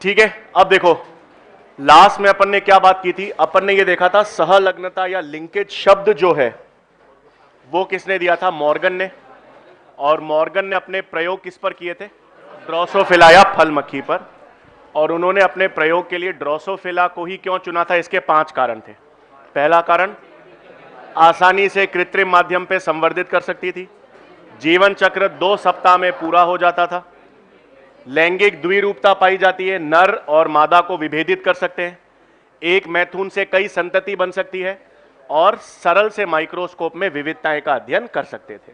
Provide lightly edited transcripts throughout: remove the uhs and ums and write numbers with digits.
ठीक है, अब देखो लास्ट में अपन ने क्या बात की थी। अपन ने ये देखा था सहलग्नता या लिंकेज शब्द जो है वो किसने दिया था? मॉर्गन ने। और मॉर्गन ने अपने प्रयोग किस पर किए थे? ड्रोसोफिला या फल मक्खी पर। और उन्होंने अपने प्रयोग के लिए ड्रोसोफिला को ही क्यों चुना था? इसके 5 कारण थे। पहला कारण, आसानी से कृत्रिम माध्यम पे संवर्धित कर सकती थी। जीवन चक्र 2 सप्ताह में पूरा हो जाता था। लैंगिक द्विरूपता पाई जाती है, नर और मादा को विभेदित कर सकते हैं। एक मैथुन से कई संतति बन सकती है और सरल से माइक्रोस्कोप में विविधताएं का अध्ययन कर सकते थे।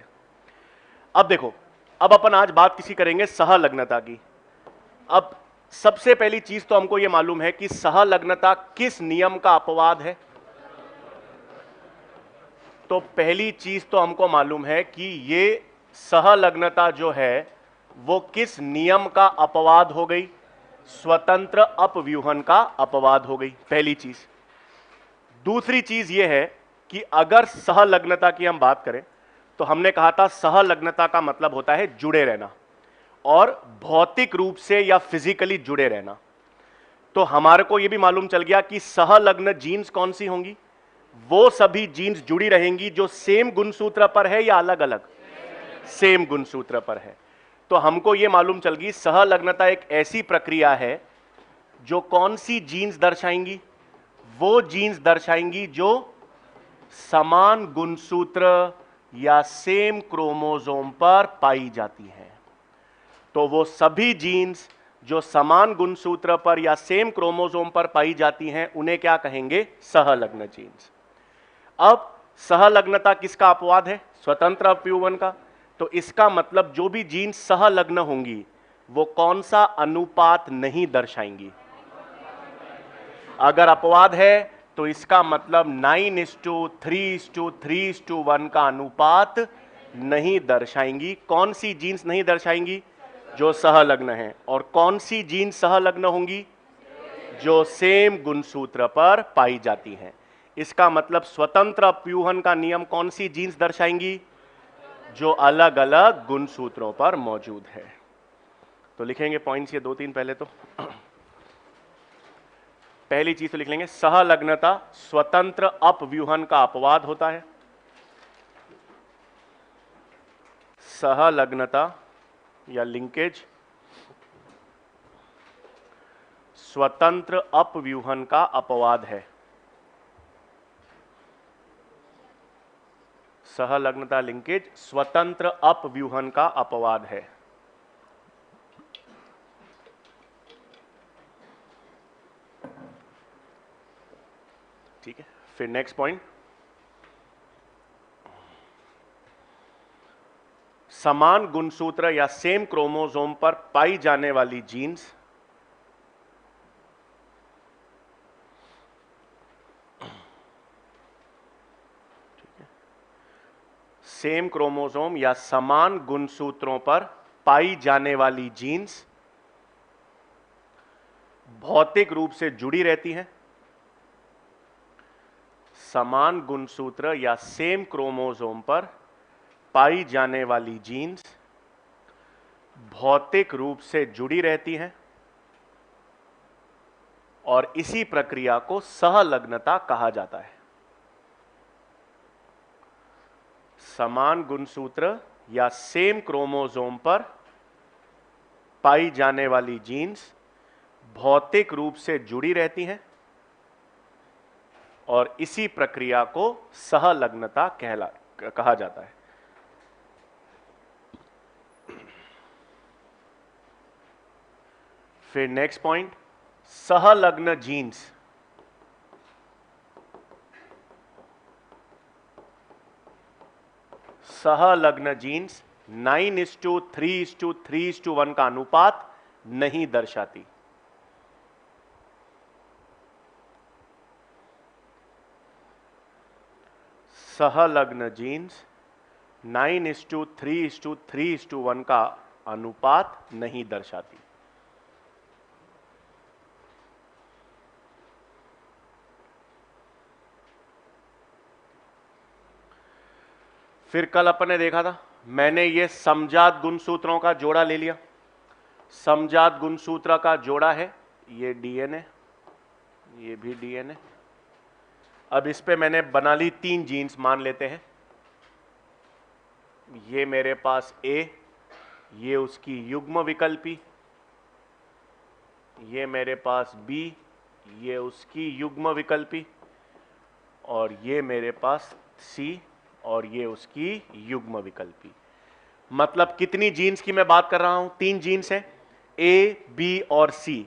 अब देखो, अब अपन आज बात किसी करेंगे सहलग्नता की। अब सबसे पहली चीज तो हमको यह मालूम है कि सहलग्नता किस नियम का अपवाद है। तो पहली चीज तो हमको मालूम है कि ये सहलग्नता जो है वो किस नियम का अपवाद हो गई? स्वतंत्र अपव्यूहन का अपवाद हो गई, पहली चीज। दूसरी चीज यह है कि अगर सहलग्नता की हम बात करें तो हमने कहा था सहलग्नता का मतलब होता है जुड़े रहना और भौतिक रूप से या फिजिकली जुड़े रहना। तो हमारे को यह भी मालूम चल गया कि सहलग्न जीन्स कौन सी होंगी? वो सभी जीन्स जुड़ी रहेंगी जो सेम गुणसूत्र पर है या अलग अलग? सेम गुणसूत्र पर है। तो हमको यह मालूम चल गई सहलग्नता एक ऐसी प्रक्रिया है जो कौन सी जीन्स दर्शाएंगी? वो जीन्स दर्शाएंगी जो समान गुणसूत्र या सेम क्रोमोसोम पर पाई जाती हैं। तो वो सभी जीन्स जो समान गुणसूत्र पर या सेम क्रोमोसोम पर पाई जाती हैं उन्हें क्या कहेंगे? सहलग्न जीन्स। अब सहलग्नता किसका अपवाद है? स्वतंत्र अपव्यूहन का। तो इसका मतलब जो भी जीन्स सहलग्न होंगी वो कौन सा अनुपात नहीं दर्शाएंगी? अगर अपवाद है तो इसका मतलब 9:3:3:1 का अनुपात नहीं दर्शाएंगी। कौन सी जीन्स नहीं दर्शाएंगी? जो सहलग्न हैं। और कौन सी जीन्स सहलग्न होंगी? जो सेम गुणसूत्र पर पाई जाती हैं। इसका मतलब स्वतंत्र अपव्यूहन का नियम कौन सी जीन्स दर्शाएंगी? जो अलग अलग गुणसूत्रों पर मौजूद है। तो लिखेंगे पॉइंट्स ये 2-3 पहले तो। पहली चीज तो लिख लेंगे, सहलग्नता स्वतंत्र अपव्यूहन का अपवाद होता है। सहलग्नता या लिंकेज स्वतंत्र अपव्यूहन का अपवाद है। सहलग्नता लिंकेज स्वतंत्र अपव्यूहन का अपवाद है। ठीक है, फिर नेक्स्ट पॉइंट, समान गुणसूत्र या सेम क्रोमोसोम पर पाई जाने वाली जीन्स सेम क्रोमोसोम या समान गुणसूत्रों पर पाई जाने वाली जीन्स भौतिक रूप से जुड़ी रहती हैं। समान गुणसूत्र या सेम क्रोमोसोम पर पाई जाने वाली जीन्स भौतिक रूप से जुड़ी रहती हैं और इसी प्रक्रिया को सहलग्नता कहा जाता है। समान गुणसूत्र या सेम क्रोमोसोम पर पाई जाने वाली जीन्स भौतिक रूप से जुड़ी रहती हैं और इसी प्रक्रिया को सहलग्नता कहा जाता है। फिर नेक्स्ट पॉइंट, सहलग्न जीन्स सहलग्न जीन्स 9:3:3:1 का अनुपात नहीं दर्शाती। सहलग्न जीन्स 9:3:3:1 का अनुपात नहीं दर्शाती। फिर कल अपन ने देखा था, मैंने ये समजात गुणसूत्रों का जोड़ा ले लिया। समजात गुणसूत्र का जोड़ा है ये डीएनए, ये भी डीएनए। अब इस पे मैंने बना ली 3 जीन्स मान लेते हैं। ये मेरे पास ए, ये उसकी युग्म विकल्पी, ये मेरे पास बी, ये उसकी युग्म विकल्पी, और ये मेरे पास सी और ये उसकी युग्म विकल्पी। मतलब कितनी जीन्स की मैं बात कर रहा हूं? 3 जीन्स है, ए, बी और सी।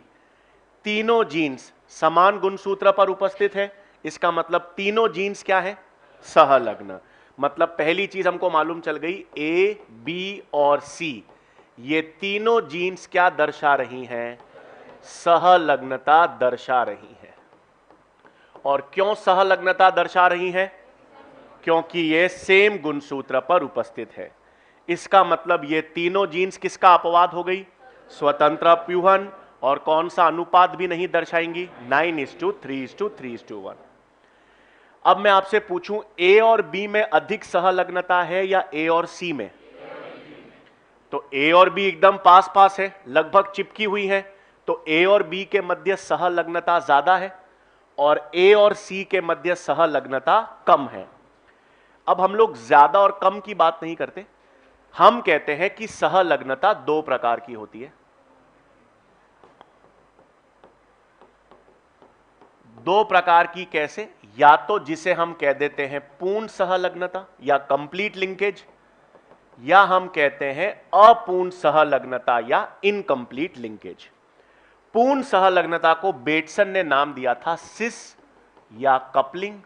तीनों जीन्स समान गुणसूत्र पर उपस्थित है। इसका मतलब तीनों जीन्स क्या है? सहलग्न। मतलब पहली चीज हमको मालूम चल गई, ए, बी और सी ये तीनों जीन्स क्या दर्शा रही हैं? सहलग्नता दर्शा रही है। और क्यों सहलग्नता दर्शा रही है? क्योंकि ये सेम गुणसूत्र पर उपस्थित है। इसका मतलब ये तीनों जीन्स किसका अपवाद हो गई? स्वतंत्र अपव्यूहन। और कौन सा अनुपात भी नहीं दर्शाएंगी? 9:3:3:1। अब मैं आपसे पूछूं, ए और बी में अधिक सहलग्नता है या ए और सी में? तो ए और बी एकदम पास पास है, लगभग चिपकी हुई है, तो ए और बी के मध्य सहलग्नता ज्यादा है और ए और सी के मध्य सहलग्नता कम है। अब हम लोग ज्यादा और कम की बात नहीं करते, हम कहते हैं कि सहलग्नता 2 प्रकार की होती है। 2 प्रकार की कैसे? या तो जिसे हम कह देते हैं पूर्ण सहलग्नता या कंप्लीट लिंकेज, या हम कहते हैं अपूर्ण सहलग्नता या इनकंप्लीट लिंकेज। पूर्ण सहलग्नता को बेटसन ने नाम दिया था सिस या कपलिंग,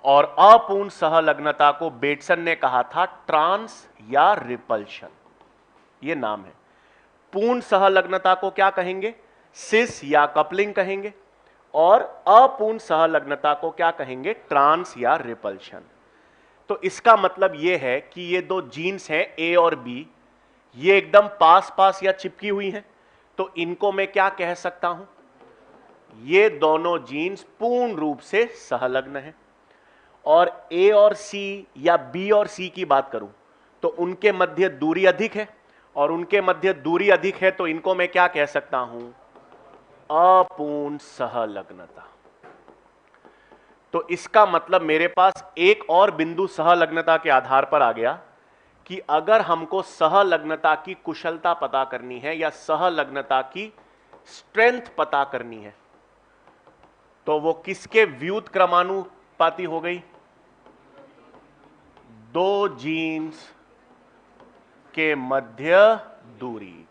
और अपूर्ण सहलग्नता को बेटसन ने कहा था ट्रांस या रिपल्शन। यह नाम है। पूर्ण सहलग्नता को क्या कहेंगे? सिस या कपलिंग कहेंगे, और अपूर्ण सहलग्नता को क्या कहेंगे? ट्रांस या रिपल्शन। तो इसका मतलब यह है कि ये 2 जीन्स हैं ए और बी, ये एकदम पास पास या चिपकी हुई हैं, तो इनको मैं क्या कह सकता हूं? ये दोनों जीन्स पूर्ण रूप से सहलग्न हैं। और ए और सी या बी और सी की बात करूं तो उनके मध्य दूरी अधिक है, और उनके मध्य दूरी अधिक है तो इनको मैं क्या कह सकता हूं? अपूर्ण सहलग्नता। तो इसका मतलब मेरे पास एक और बिंदु सहलग्नता के आधार पर आ गया कि अगर हमको सहलग्नता की कुशलता पता करनी है या सहलग्नता की स्ट्रेंथ पता करनी है, तो वो किसके व्युत क्रमानुपाती हो गई? 2 जीन्स के मध्य दूरी।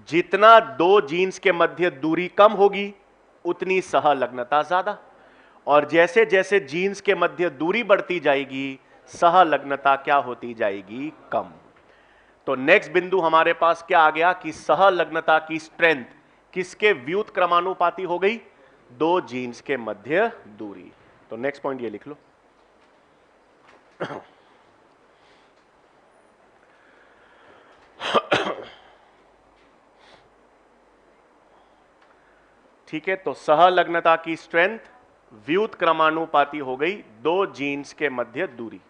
जितना 2 जीन्स के मध्य दूरी कम होगी उतनी सहलग्नता ज्यादा, और जैसे जैसे जीन्स के मध्य दूरी बढ़ती जाएगी सहलग्नता क्या होती जाएगी? कम। तो नेक्स्ट बिंदु हमारे पास क्या आ गया कि सहलग्नता की स्ट्रेंथ किसके व्युत क्रमानुपाती हो गई? 2 जीन्स के मध्य दूरी। तो नेक्स्ट पॉइंट ये लिख लो। ठीक है, तो सहलग्नता की स्ट्रेंथ व्युत क्रमानुपाती हो गई 2 जीन्स के मध्य दूरी।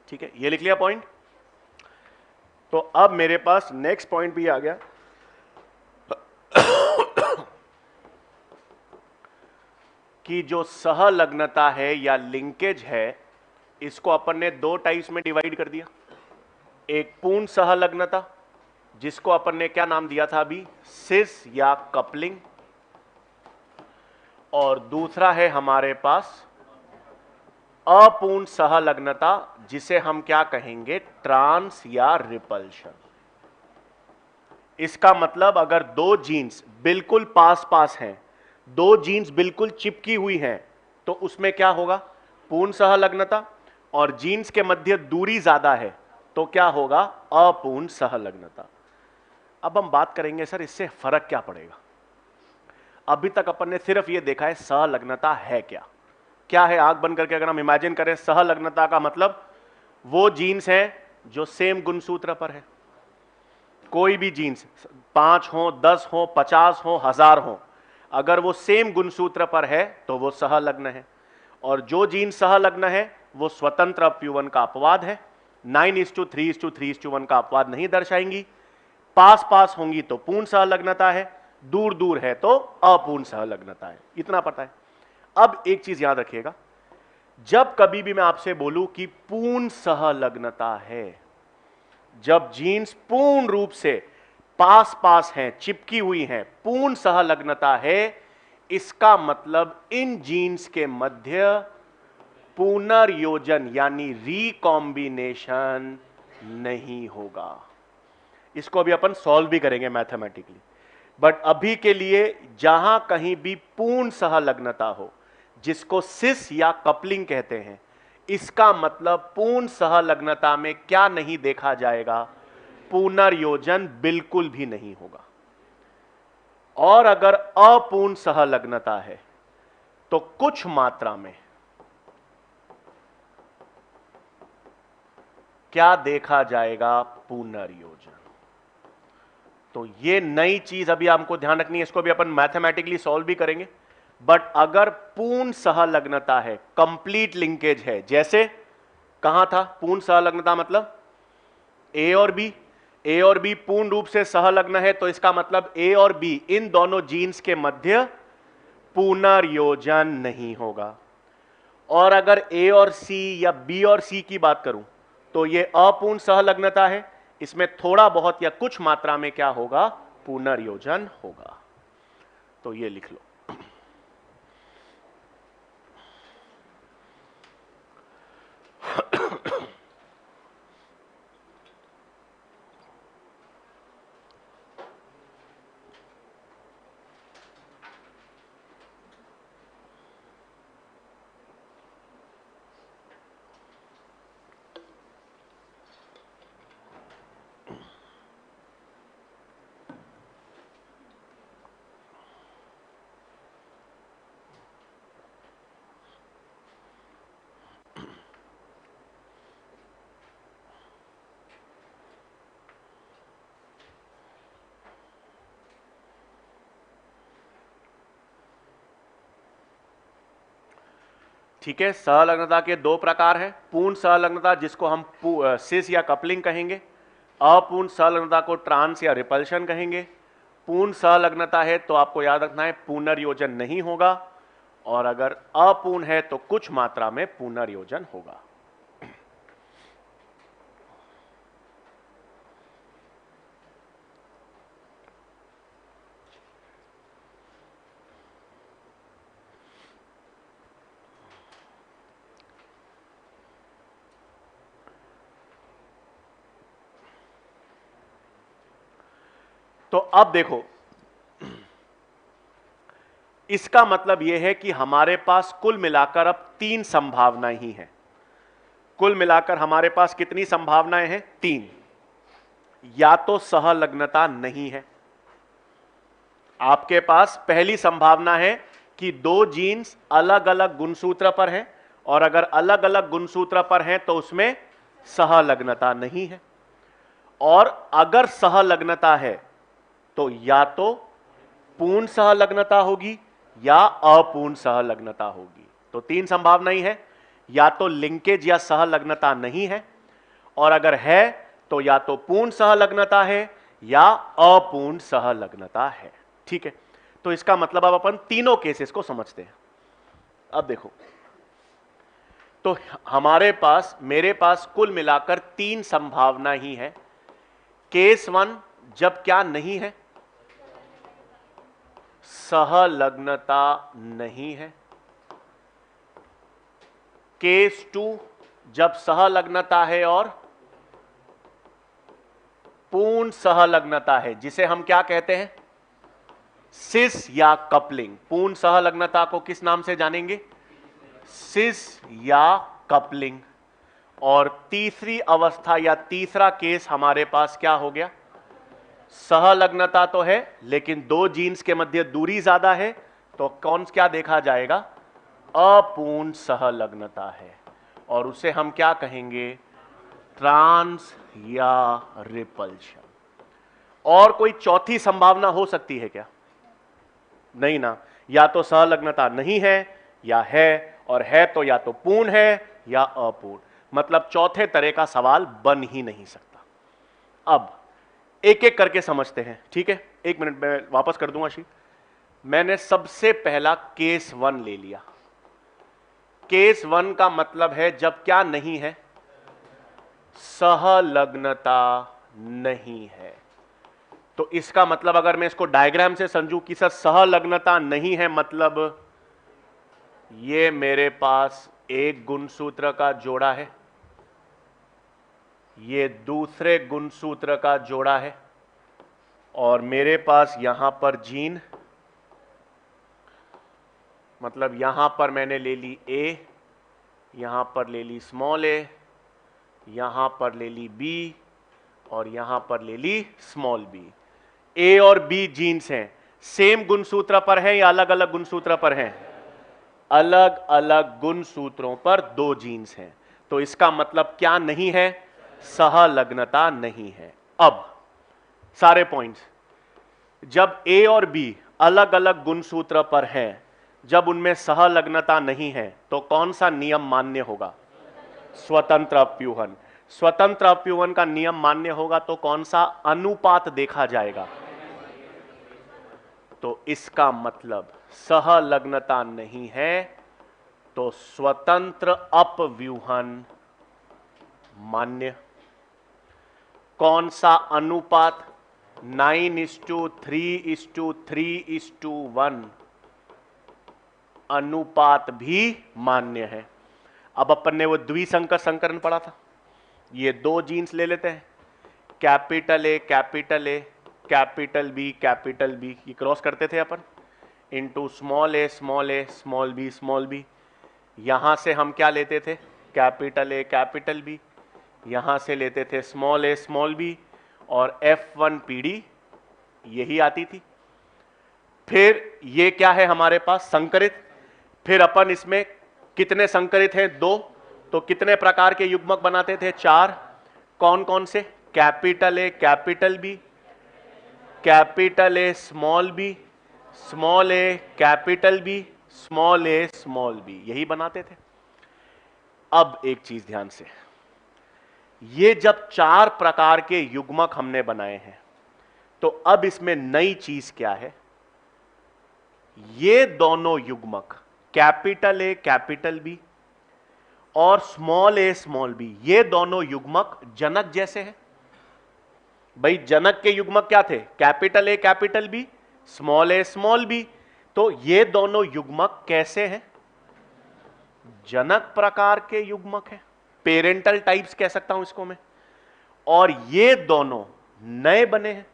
ठीक है, ये लिख लिया पॉइंट। तो अब मेरे पास नेक्स्ट पॉइंट भी आ गया कि जो सहलग्नता है या लिंकेज है, इसको अपन ने 2 टाइप्स में डिवाइड कर दिया। एक पूर्ण सहलग्नता, जिसको अपन ने क्या नाम दिया था अभी? सिस या कपलिंग, और दूसरा है हमारे पास अपूर्ण सहलग्नता, जिसे हम क्या कहेंगे? ट्रांस या रिपल्शन। इसका मतलब अगर 2 जीन्स बिल्कुल पास पास हैं, 2 जीन्स बिल्कुल चिपकी हुई हैं, तो उसमें क्या होगा? पूर्ण सहलग्नता। और जीन्स के मध्य दूरी ज्यादा है तो क्या होगा? अपूर्ण सहलग्नता। अब हम बात करेंगे सर इससे फर्क क्या पड़ेगा। अभी तक अपन ने सिर्फ ये देखा है सहलग्नता है क्या। क्या है, आंख बंद करके अगर हम इमेजिन करें, सहलग्नता का मतलब वो जीन्स हैं जो सेम गुणसूत्र पर है। कोई भी जीन्स 5 हो, 10 हो, 50 हो, 1000 हो, अगर वो सेम गुणसूत्र पर है तो वो सहलग्न है। और जो जीन्स सहलग्न है वो स्वतंत्र अपव्यूहन का अपवाद है। 9:3:3:1 का अपवाद नहीं दर्शाएंगी। पास पास होंगी तो पूर्ण सहलग्नता है, दूर दूर है तो अपूर्ण सहलग्नता है। इतना पता है। अब एक चीज याद रखिएगा, जब कभी भी मैं आपसे बोलूं कि पूर्ण सहलग्नता है, जब जीन्स पूर्ण रूप से पास पास हैं, चिपकी हुई हैं, पूर्ण सहलग्नता है, इसका मतलब इन जीन्स के मध्य पुनर्योजन यानी रिकॉम्बिनेशन नहीं होगा। इसको अभी अपन सॉल्व भी करेंगे मैथमेटिकली, बट अभी के लिए जहां कहीं भी पूर्ण सहलग्नता हो, जिसको सिस या कपलिंग कहते हैं, इसका मतलब पूर्ण सहलग्नता में क्या नहीं देखा जाएगा, पुनर्योजन बिल्कुल भी नहीं होगा। और अगर अपूर्ण सहलग्नता है तो कुछ मात्रा में क्या देखा जाएगा, पुनर्योजन। तो ये नई चीज अभी हमको ध्यान रखनी है, इसको भी अपन मैथमेटिकली सॉल्व भी करेंगे। बट अगर पूर्ण सहलग्नता है, कंप्लीट लिंकेज है, जैसे कहां था पूर्ण सहलग्नता मतलब ए और बी पूर्ण रूप से सहलग्न है, तो इसका मतलब ए और बी इन दोनों जीन्स के मध्य पुनर्योजन नहीं होगा। और अगर ए और सी या बी और सी की बात करूं तो ये अपूर्ण सहलग्नता है, इसमें थोड़ा बहुत या कुछ मात्रा में क्या होगा, पुनर्योजन होगा। तो ये लिख लो। ठीक है, सहलग्नता के दो प्रकार हैं। पूर्ण सहलग्नता जिसको हम सिस या कपलिंग कहेंगे, अपूर्ण सहलग्नता को ट्रांस या रिपल्शन कहेंगे। पूर्ण सहलग्नता है तो आपको याद रखना है पुनर्योजन नहीं होगा, और अगर अपूर्ण है तो कुछ मात्रा में पुनर्योजन होगा। तो अब देखो, इसका मतलब यह है कि हमारे पास कुल मिलाकर अब 3 संभावनाएं ही हैं। कुल मिलाकर हमारे पास कितनी संभावनाएं हैं, 3। या तो सहलग्नता नहीं है, आपके पास पहली संभावना है कि दो जीन्स अलग अलग गुणसूत्र पर हैं, और अगर अलग अलग गुणसूत्र पर हैं तो उसमें सहलग्नता नहीं है। और अगर सहलग्नता है तो या तो पूर्ण सहलग्नता होगी या अपूर्ण सहलग्नता होगी। तो 3 संभावना ही है, या तो लिंकेज या सहलग्नता नहीं है, और अगर है तो या तो पूर्ण सहलग्नता है या अपूर्ण सहलग्नता है। ठीक है, तो इसका मतलब अब अपन तीनों केसेस को समझते हैं। अब देखो, तो हमारे पास, मेरे पास कुल मिलाकर 3 संभावना ही है। केस 1 जब क्या नहीं है, सहलग्नता नहीं है। केस 2 जब सहलग्नता है और पूर्ण सहलग्नता है, जिसे हम क्या कहते हैं, सिस या कपलिंग। पूर्ण सहलग्नता को किस नाम से जानेंगे, सिस या कपलिंग। और तीसरी अवस्था या तीसरा केस हमारे पास क्या हो गया, सहलग्नता तो है लेकिन दो जीन्स के मध्य दूरी ज्यादा है, तो कौन क्या देखा जाएगा? अपूर्ण सहलग्नता है, और उसे हम क्या कहेंगे? ट्रांस या रिपल्शन। और कोई चौथी संभावना हो सकती है क्या? नहीं ना, या तो सहलग्नता नहीं है या है, और है तो या तो पूर्ण है या अपूर्ण, मतलब चौथे तरह का सवाल बन ही नहीं सकता। अब एक एक करके समझते हैं, ठीक है? एक मिनट में वापस कर दूंगा शीट। मैंने सबसे पहला केस 1 ले लिया। केस 1 का मतलब है जब क्या नहीं है? सहलग्नता नहीं है। तो इसका मतलब अगर मैं इसको डायग्राम से समझूं कि सर सहलग्नता नहीं है, मतलब ये मेरे पास एक गुणसूत्र का जोड़ा है, ये दूसरे गुणसूत्र का जोड़ा है, और मेरे पास यहां पर जीन, मतलब यहां पर मैंने ले ली ए, यहां पर ले ली स्मॉल ए, यहां पर ले ली बी, और यहां पर ले ली स्मॉल बी। ए और बी जीन्स हैं, सेम गुणसूत्र पर हैं या अलग अलग गुणसूत्र पर हैं? अलग अलग गुणसूत्रों पर दो जीन्स हैं, तो इसका मतलब क्या नहीं है? सहलग्नता नहीं है। अब सारे पॉइंट्स, जब ए और बी अलग अलग गुणसूत्र पर हैं, जब उनमें सहलग्नता नहीं है, तो कौन सा नियम मान्य होगा? स्वतंत्र अप्यूहन। स्वतंत्र अप्यूहन का नियम मान्य होगा तो कौन सा अनुपात देखा जाएगा? तो इसका मतलब सहलग्नता नहीं है तो स्वतंत्र अपव्यूहन मान्य। कौन सा अनुपात? 9:3:3:1 अनुपात भी मान्य है। अब अपन ने वो द्विसंकर संकरण पढ़ा था, ये दो जीन्स ले लेते हैं, capital A capital A capital B capital B, ये क्रॉस करते थे अपन, into small A small A small B small B. यहां से हम क्या लेते थे? कैपिटल ए कैपिटल बी, यहां से लेते थे स्मॉल ए स्मॉल बी, और F1 PD यही आती थी। फिर ये क्या है हमारे पास? संकरित। फिर अपन इसमें कितने संकरित हैं? दो, तो कितने प्रकार के युग्मक बनाते थे? चार। कौन कौन से? Capital A capital B, capital A small B, small A capital B, small A small B, यही बनाते थे। अब एक चीज ध्यान से, ये जब चार प्रकार के युग्मक हमने बनाए हैं, तो अब इसमें नई चीज क्या है? ये दोनों युग्मक कैपिटल ए कैपिटल बी और स्मॉल ए स्मॉल बी, ये दोनों युग्मक जनक जैसे हैं। भाई जनक के युग्मक क्या थे? Capital A capital B, small A small B. तो ये दोनों युग्मक कैसे हैं? जनक प्रकार के युग्मक हैं, पेरेंटल टाइप्स कह सकता हूं इसको मैं। और ये दोनों नए बने हैं,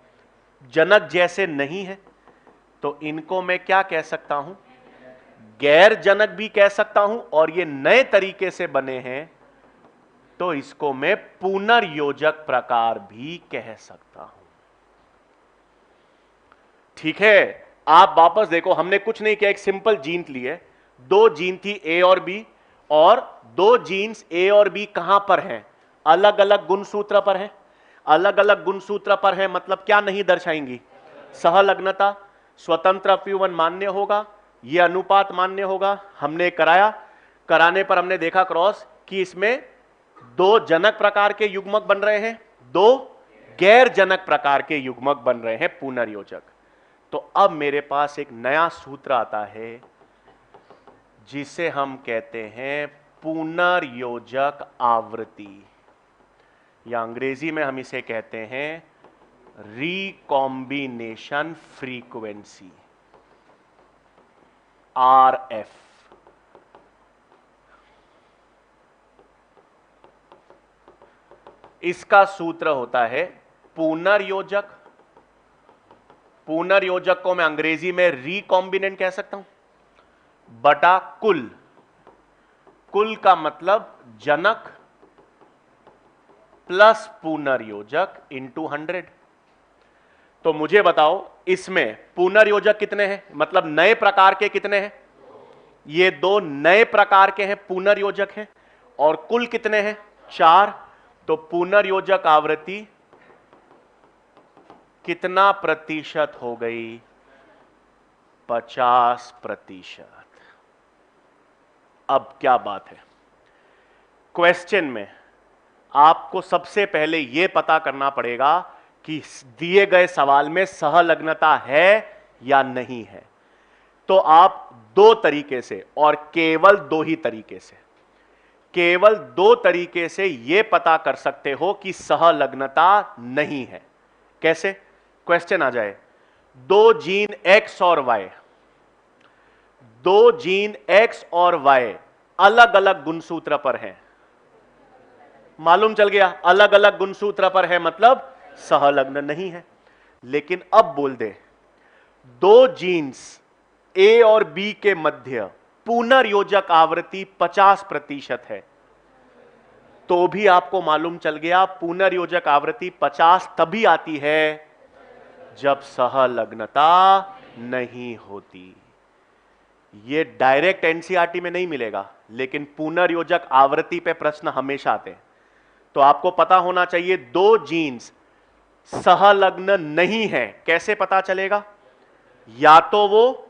जनक जैसे नहीं है, तो इनको मैं क्या कह सकता हूं? गैर जनक भी कह सकता हूं। और ये नए तरीके से बने हैं तो इसको मैं पुनर्योजक प्रकार भी कह सकता हूं। ठीक है, आप वापस देखो, हमने कुछ नहीं किया, एक सिंपल जीन ली है, दो जीन थी ए और बी, और दो जीन्स ए और बी कहां पर हैं? अलग अलग गुणसूत्र पर हैं। अलग अलग गुणसूत्र पर हैं मतलब क्या नहीं दर्शाएंगी? सहलग्नता। स्वतंत्र अपव्यूहन मान्य होगा, यह अनुपात मान्य होगा। हमने कराया, कराने पर हमने देखा क्रॉस कि इसमें दो जनक प्रकार के युग्मक बन रहे हैं, दो गैर जनक प्रकार के युग्मक बन रहे हैं, पुनर्योजक। तो अब मेरे पास एक नया सूत्र आता है जिसे हम कहते हैं पुनर्योजक आवृत्ति, या अंग्रेजी में हम इसे कहते हैं रिकॉम्बिनेशन फ्रीक्वेंसी, RF। इसका सूत्र होता है पुनर्योजक। पुनर्योजक को मैं अंग्रेजी में रिकॉम्बिनेंट कह सकता हूं, बटा कुल। कुल का मतलब जनक प्लस पुनर्योजक इंटू 100। तो मुझे बताओ इसमें पुनर्योजक कितने हैं, मतलब नए प्रकार के कितने हैं? ये दो नए प्रकार के हैं, पुनर्योजक हैं। और कुल कितने हैं? 4। तो पुनर्योजक आवृत्ति कितना प्रतिशत हो गई? 50%। अब क्या बात है, क्वेश्चन में आपको सबसे पहले यह पता करना पड़ेगा कि दिए गए सवाल में सहलग्नता है या नहीं है। तो आप दो तरीके से, और केवल दो ही तरीके से, केवल दो तरीके से यह पता कर सकते हो कि सहलग्नता नहीं है। कैसे? क्वेश्चन आ जाए, दो जीन X और Y, दो जीन X और Y अलग अलग गुणसूत्र पर हैं। मालूम चल गया, अलग अलग गुणसूत्र पर है मतलब सहलग्न नहीं है। लेकिन अब बोल दे, दो जीन्स A और B के मध्य पुनर्योजक आवृत्ति 50% है, तो भी आपको मालूम चल गया पुनर्योजक आवृत्ति 50 तभी आती है जब सहलग्नता नहीं होती। यह डायरेक्ट एनसीईआरटी में नहीं मिलेगा, लेकिन पुनर्योजक आवृत्ति पे प्रश्न हमेशा आते हैं। तो आपको पता होना चाहिए दो जीन्स सहलग्न नहीं है, कैसे पता चलेगा? या तो वो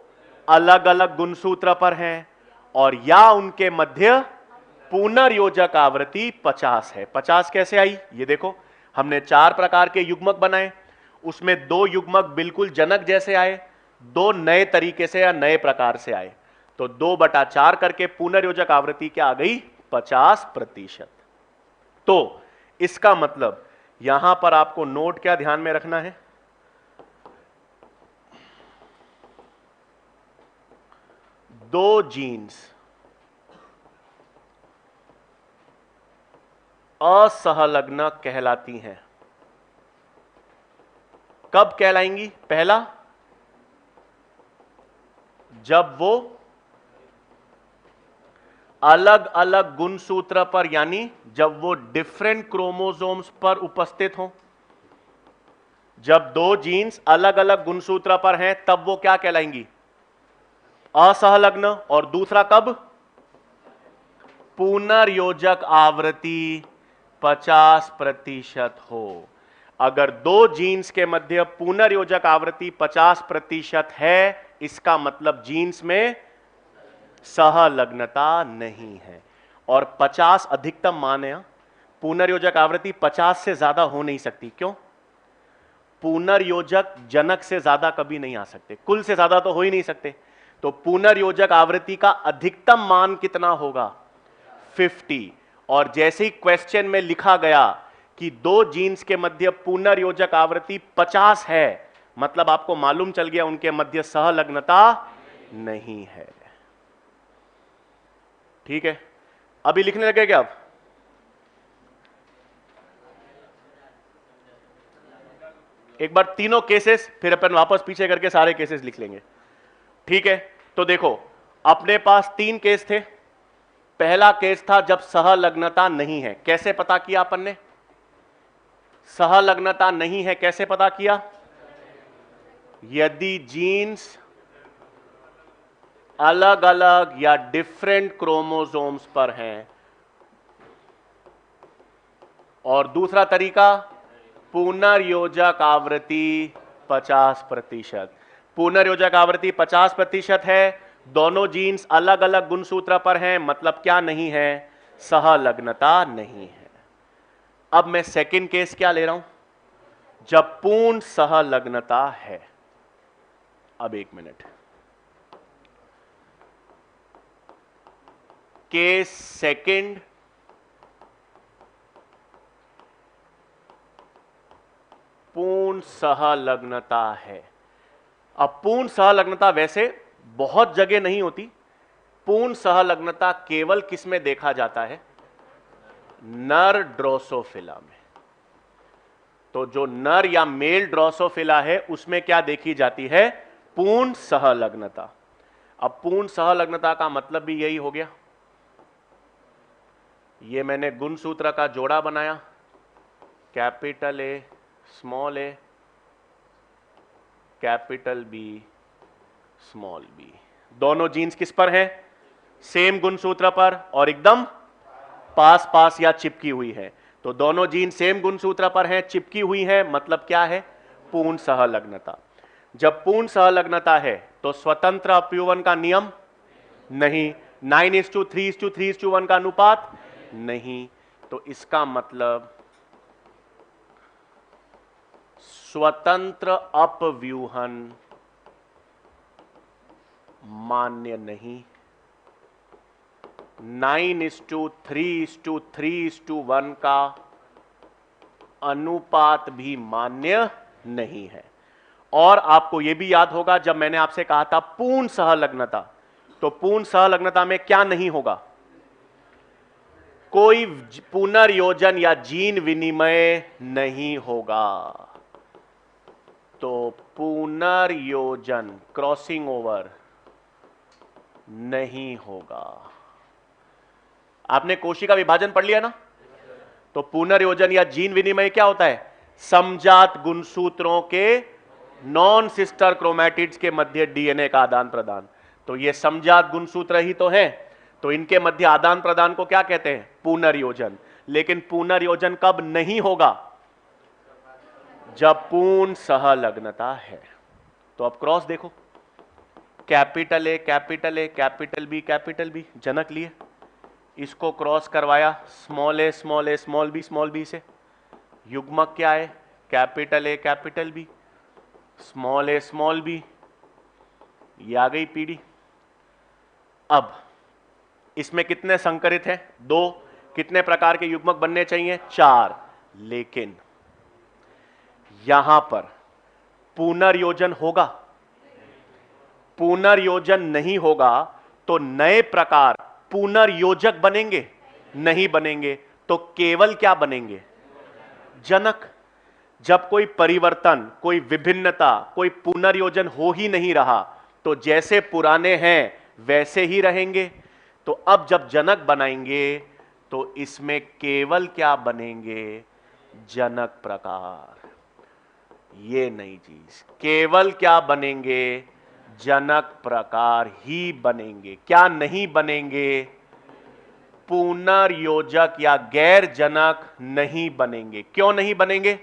अलग अलग गुणसूत्र पर हैं, और या उनके मध्य पुनर्योजक आवृत्ति 50 है। 50 कैसे आई? ये देखो, हमने 4 प्रकार के युग्मक बनाए, उसमें 2 युग्मक बिल्कुल जनक जैसे आए, 2 नए तरीके से या नए प्रकार से आए। तो 2/4 करके पुनर्योजक आवृत्ति क्या आ गई? 50%। तो इसका मतलब यहां पर आपको नोट क्या ध्यान में रखना है? दो जीन्स असहलग्न कहलाती हैं। कब कहलाएंगी? पहला, जब वो अलग अलग गुणसूत्र पर, यानी जब वो डिफरेंट क्रोमोसोम्स पर उपस्थित हो। जब दो जीन्स अलग अलग गुणसूत्र पर हैं तब वो क्या कहलाएंगी? असहलग्न। और दूसरा कब? पुनर्योजक आवृत्ति 50% हो। अगर दो जीन्स के मध्य पुनर्योजक आवृत्ति 50% है, इसका मतलब जीन्स में सहलग्नता नहीं है। और 50 अधिकतम मान है। पुनर्योजक आवृत्ति 50 से ज्यादा हो नहीं सकती। क्यों? पुनर्योजक जनक से ज्यादा कभी नहीं आ सकते, कुल से ज्यादा तो हो ही नहीं सकते। तो पुनर्योजक आवृत्ति का अधिकतम मान कितना होगा? 50। और जैसे ही क्वेश्चन में लिखा गया कि दो जीन्स के मध्य पुनर्योजक आवृत्ति 50 है, मतलब आपको मालूम चल गया उनके मध्य सहलग्नता नहीं है। ठीक है, अभी लिखने लगे क्या आप? एक बार तीनों केसेस, फिर अपन वापस पीछे करके सारे केसेस लिख लेंगे। ठीक है, तो देखो अपने पास 3 केस थे। पहला केस था जब सहलग्नता नहीं है। कैसे पता किया अपन ने? सहलग्नता नहीं है कैसे पता किया? यदि जीन्स अलग अलग या डिफरेंट क्रोमोसोम्स पर हैं। और दूसरा तरीका, पुनर्योजक आवृत्ति 50%। पुनर्योजक आवृत्ति 50% है, दोनों जीन्स अलग अलग गुणसूत्र पर हैं, मतलब क्या नहीं है? सहलग्नता नहीं है। अब मैं सेकंड केस क्या ले रहा हूं? जब पूर्ण सहलग्नता है। अब एक मिनट, केस सेकंड, पूर्ण सहलग्नता है। अब पूर्ण सहलग्नता वैसे बहुत जगह नहीं होती। पूर्ण सहलग्नता केवल किस में देखा जाता है? नर ड्रोसोफिला में। तो जो नर या मेल ड्रोसोफिला है उसमें क्या देखी जाती है? पूर्ण सहलग्नता। अब पूर्ण सहलग्नता का मतलब भी यही हो गया। ये मैंने गुणसूत्र का जोड़ा बनाया, capital A, small A, capital B small B. दोनों जीन्स किस पर हैं? सेम गुणसूत्र पर और एकदम पास पास या चिपकी हुई है। तो दोनों जीन सेम गुणसूत्र पर हैं, चिपकी हुई हैं, मतलब क्या है? पूर्ण सहलग्नता। जब पूर्ण सहलग्नता है तो स्वतंत्र अपव्यूहन का नियम नहीं, 9:3:3:1 का अनुपात नहीं। तो इसका मतलब स्वतंत्र अपव्यूहन मान्य नहीं। 9:3:3:1 का अनुपात भी मान्य नहीं है। और आपको यह भी याद होगा जब मैंने आपसे कहा था पूर्ण सहलग्नता, तो पूर्ण सहलग्नता में क्या नहीं होगा? कोई पुनर्योजन या जीन विनिमय नहीं होगा। तो पुनर्योजन क्रॉसिंग ओवर नहीं होगा। आपने कोशिका विभाजन पढ़ लिया ना? तो पुनर्योजन या जीन विनिमय क्या होता है? समजात गुणसूत्रों के नॉन सिस्टर क्रोमैटिड्स के मध्य डीएनए का आदान प्रदान। तो ये समजात गुणसूत्र ही तो हैं, तो इनके मध्य आदान प्रदान को क्या कहते हैं? पुनर्योजन। लेकिन पुनर्योजन कब नहीं होगा? जब पूर्ण सहलग्नता है। तो अब क्रॉस देखो, capital A capital A capital B capital B, जनक लिए, इसको क्रॉस करवाया small A small A small B से, युग्मक क्या है? Capital A capital B small A small B. ये आ गई पीढ़ी। अब इसमें कितने संकरित हैं? 2। कितने प्रकार के युग्मक बनने चाहिए? 4। लेकिन यहां पर पुनर्योजन होगा? पुनर्योजन नहीं होगा तो नए प्रकार पुनर्योजक बनेंगे? नहीं बनेंगे। तो केवल क्या बनेंगे? जनक। जब कोई परिवर्तन, कोई विभिन्नता, कोई पुनर्योजन हो ही नहीं रहा, तो जैसे पुराने हैं वैसे ही रहेंगे। तो अब जब जनक बनाएंगे तो इसमें केवल क्या बनेंगे? जनक प्रकार। ये नई चीज, केवल क्या बनेंगे? जनक प्रकार ही बनेंगे। क्या नहीं बनेंगे? पुनर्योजक या गैर जनक नहीं बनेंगे। क्यों नहीं बनेंगे?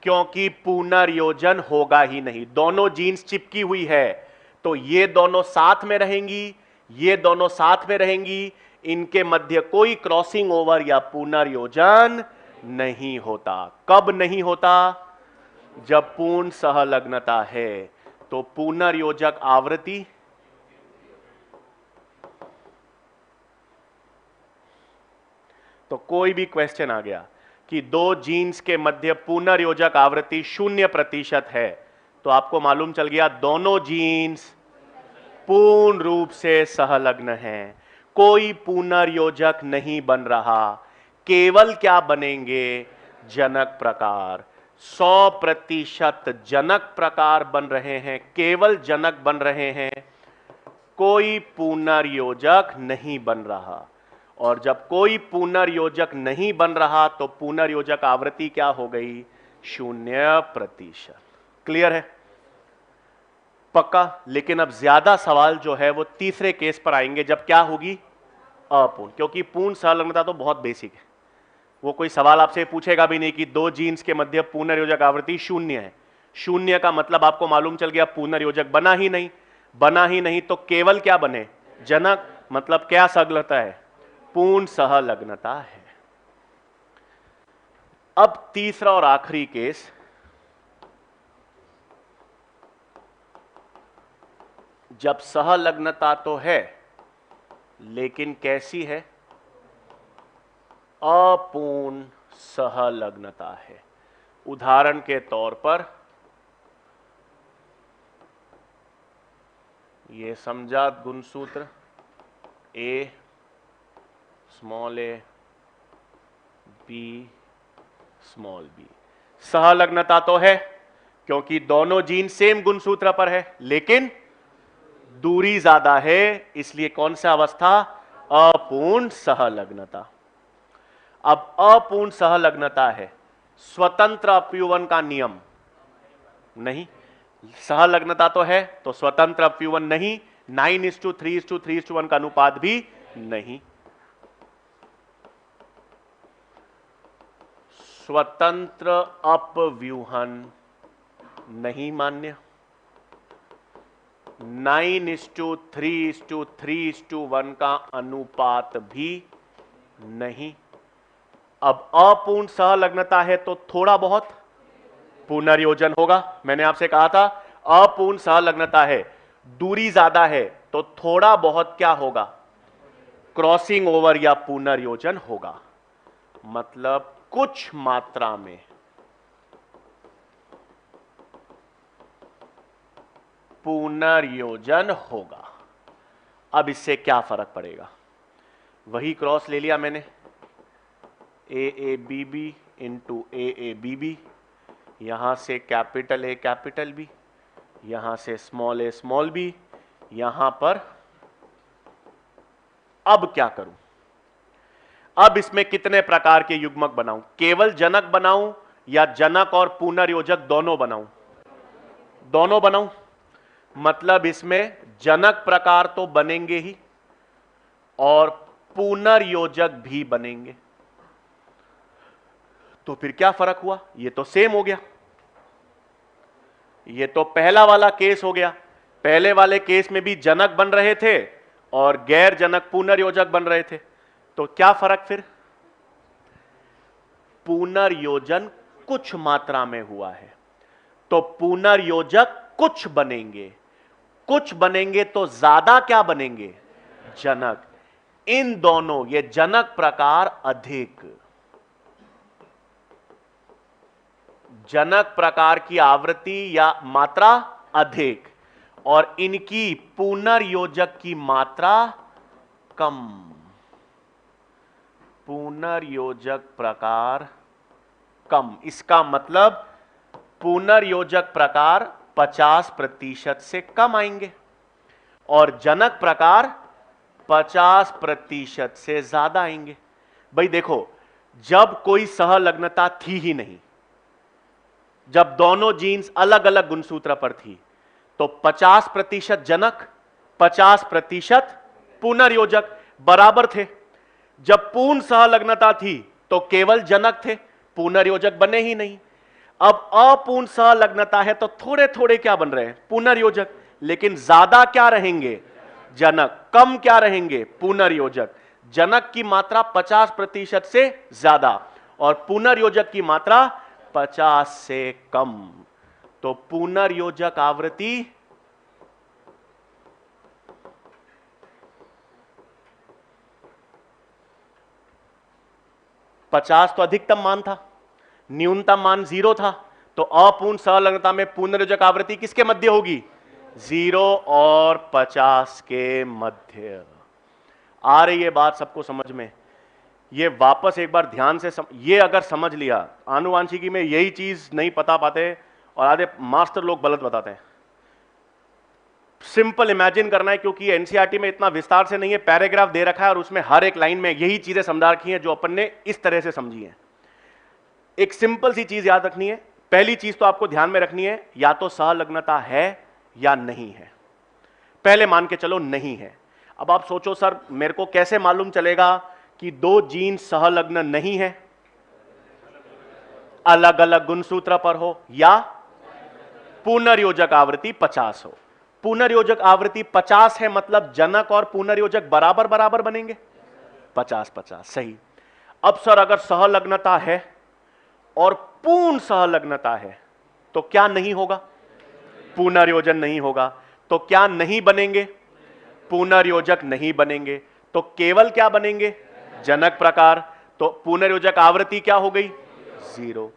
क्योंकि पुनर्योजन होगा ही नहीं। दोनों जीन्स चिपकी हुई है, तो ये दोनों साथ में रहेंगी, ये दोनों साथ में रहेंगी, इनके मध्य कोई क्रॉसिंग ओवर या पुनर्योजन नहीं होता। कब नहीं होता? जब पूर्ण सहलग्नता है। तो पुनर्योजक आवृत्ति तो कोई भी क्वेश्चन आ गया कि दो जीन्स के मध्य पुनर्योजक आवृत्ति 0% है, तो आपको मालूम चल गया दोनों जीन्स पूर्ण रूप से सहलग्न हैं। कोई पुनर्योजक नहीं बन रहा, केवल क्या बनेंगे? जनक प्रकार। 100% जनक प्रकार बन रहे हैं, केवल जनक बन रहे हैं, कोई पुनर्योजक नहीं बन रहा। और जब कोई पुनर्योजक नहीं बन रहा तो पुनर्योजक आवृत्ति क्या हो गई? 0%। क्लियर है? पक्का। लेकिन अब ज्यादा सवाल जो है वो तीसरे केस पर आएंगे, जब क्या होगी? अपूर्ण। क्योंकि पूर्ण सहलग्नता तो बहुत बेसिक है, वो कोई सवाल आपसे पूछेगा भी नहीं कि दो जीन्स के मध्य पुनर्योजक आवृत्ति 0 है। 0 का मतलब आपको मालूम चल गया पुनर्योजक बना ही नहीं। बना ही नहीं तो केवल क्या बने? जनक। मतलब क्या सहलग्नता है? पूर्ण सहलग्नता है। अब तीसरा और आखिरी केस, जब सहलग्नता तो है लेकिन कैसी है? अपूर्ण सहलग्नता है। उदाहरण के तौर पर ये समजात गुणसूत्र A small A B small B, सहलग्नता तो है क्योंकि दोनों जीन सेम गुणसूत्र पर है, लेकिन दूरी ज्यादा है, इसलिए कौन सा अवस्था? अपूर्ण सहलग्नता। अब अपूर्ण सहलग्नता है, स्वतंत्र अपव्यूहन का नियम नहीं। सहलग्नता तो है, तो स्वतंत्र अपव्यूहन नहीं। 9:3:3:1 का अनुपात भी नहीं। स्वतंत्र अपव्यूहन नहीं मान्य। 9:3:3:1 का अनुपात भी नहीं। अब अपूर्ण सहलग्नता है तो थोड़ा बहुत पुनर्योजन होगा। मैंने आपसे कहा था अपूर्ण सहलग्नता है, दूरी ज्यादा है, तो थोड़ा बहुत क्या होगा, क्रॉसिंग ओवर या पुनर्योजन होगा। मतलब कुछ मात्रा में पुनर्योजन होगा। अब इससे क्या फर्क पड़ेगा, वही क्रॉस ले लिया मैंने, A A B B into A B B, यहां से कैपिटल ए कैपिटल बी, यहां से स्मॉल ए स्मॉल बी, यहां पर। अब क्या करूं, अब इसमें कितने प्रकार के युग्मक बनाऊं, केवल जनक बनाऊं या जनक और पुनर्योजक दोनों बनाऊं? दोनों बनाऊं। मतलब इसमें जनक प्रकार तो बनेंगे ही और पुनर्योजक भी बनेंगे। तो फिर क्या फर्क हुआ, ये तो सेम हो गया। ये तो पहला वाला केस हो गया। पहले वाले केस में भी जनक बन रहे थे और गैर जनक पुनर्योजक बन रहे थे। तो क्या फर्क फिर, पुनर्योजन कुछ मात्रा में हुआ है तो पुनर्योजक कुछ बनेंगे, कुछ बनेंगे तो ज्यादा क्या बनेंगे, जनक। इन दोनों, ये जनक प्रकार अधिक, जनक प्रकार की आवृत्ति या मात्रा अधिक और इनकी पुनर्योजक की मात्रा कम। पुनर्योजक प्रकार कम, इसका मतलब पुनर्योजक प्रकार 50% से कम आएंगे और जनक प्रकार 50% से ज्यादा आएंगे। भाई देखो, जब कोई सहलग्नता थी ही नहीं, जब दोनों जीन्स अलग अलग गुणसूत्र पर थी, तो 50% जनक 50% पुनर्योजक बराबर थे। जब पूर्ण सहलग्नता थी तो केवल जनक थे, पुनर्योजक बने ही नहीं। अब अपूर्ण सहलग्नता है तो थोड़े थोड़े क्या बन रहे हैं, पुनर्योजक, लेकिन ज्यादा क्या रहेंगे, जनक, कम क्या रहेंगे, पुनर्योजक। जनक की मात्रा 50% से ज्यादा और पुनर्योजक की मात्रा 50 से कम। तो पुनर्योजक आवृत्ति 50 तो अधिकतम मान था, न्यूनतम मान 0 था। तो अपूर्ण सहलग्नता में पुनर्योजक आवृत्ति किसके मध्य होगी, 0 और 50 के मध्य। आ रही है बात सबको समझ में? ये वापस एक बार ध्यान से ये अगर समझ लिया, आनुवांशिकी में यही चीज नहीं पता पाते और आधे मास्टर लोग गलत बताते हैं। सिंपल इमेजिन करना है, क्योंकि एनसीईआरटी में इतना विस्तार से नहीं है, पैराग्राफ दे रखा है और उसमें हर एक लाइन में यही चीजें समझा रखी हैं जो अपन ने इस तरह से समझी हैं। एक सिंपल सी चीज याद रखनी है, पहली चीज तो आपको ध्यान में रखनी है, या तो सहलग्नता है या नहीं है। पहले मान के चलो नहीं है। अब आप सोचो सर मेरे को कैसे मालूम चलेगा कि दो जीन सहलग्न नहीं है, अलग अलग गुणसूत्र पर हो या पुनर्योजक आवृत्ति 50 हो। पुनर्योजक आवृत्ति 50 है, मतलब जनक और पुनर्योजक बराबर बराबर बनेंगे, 50-50 सही। अब सर अगर सहलग्नता है और पूर्ण सहलग्नता है तो क्या नहीं होगा, पुनर्योजन नहीं होगा। तो क्या नहीं बनेंगे, पुनर्योजक नहीं बनेंगे, तो केवल क्या बनेंगे, जनक प्रकार। तो पुनर्योजक आवृत्ति क्या हो गई, 0।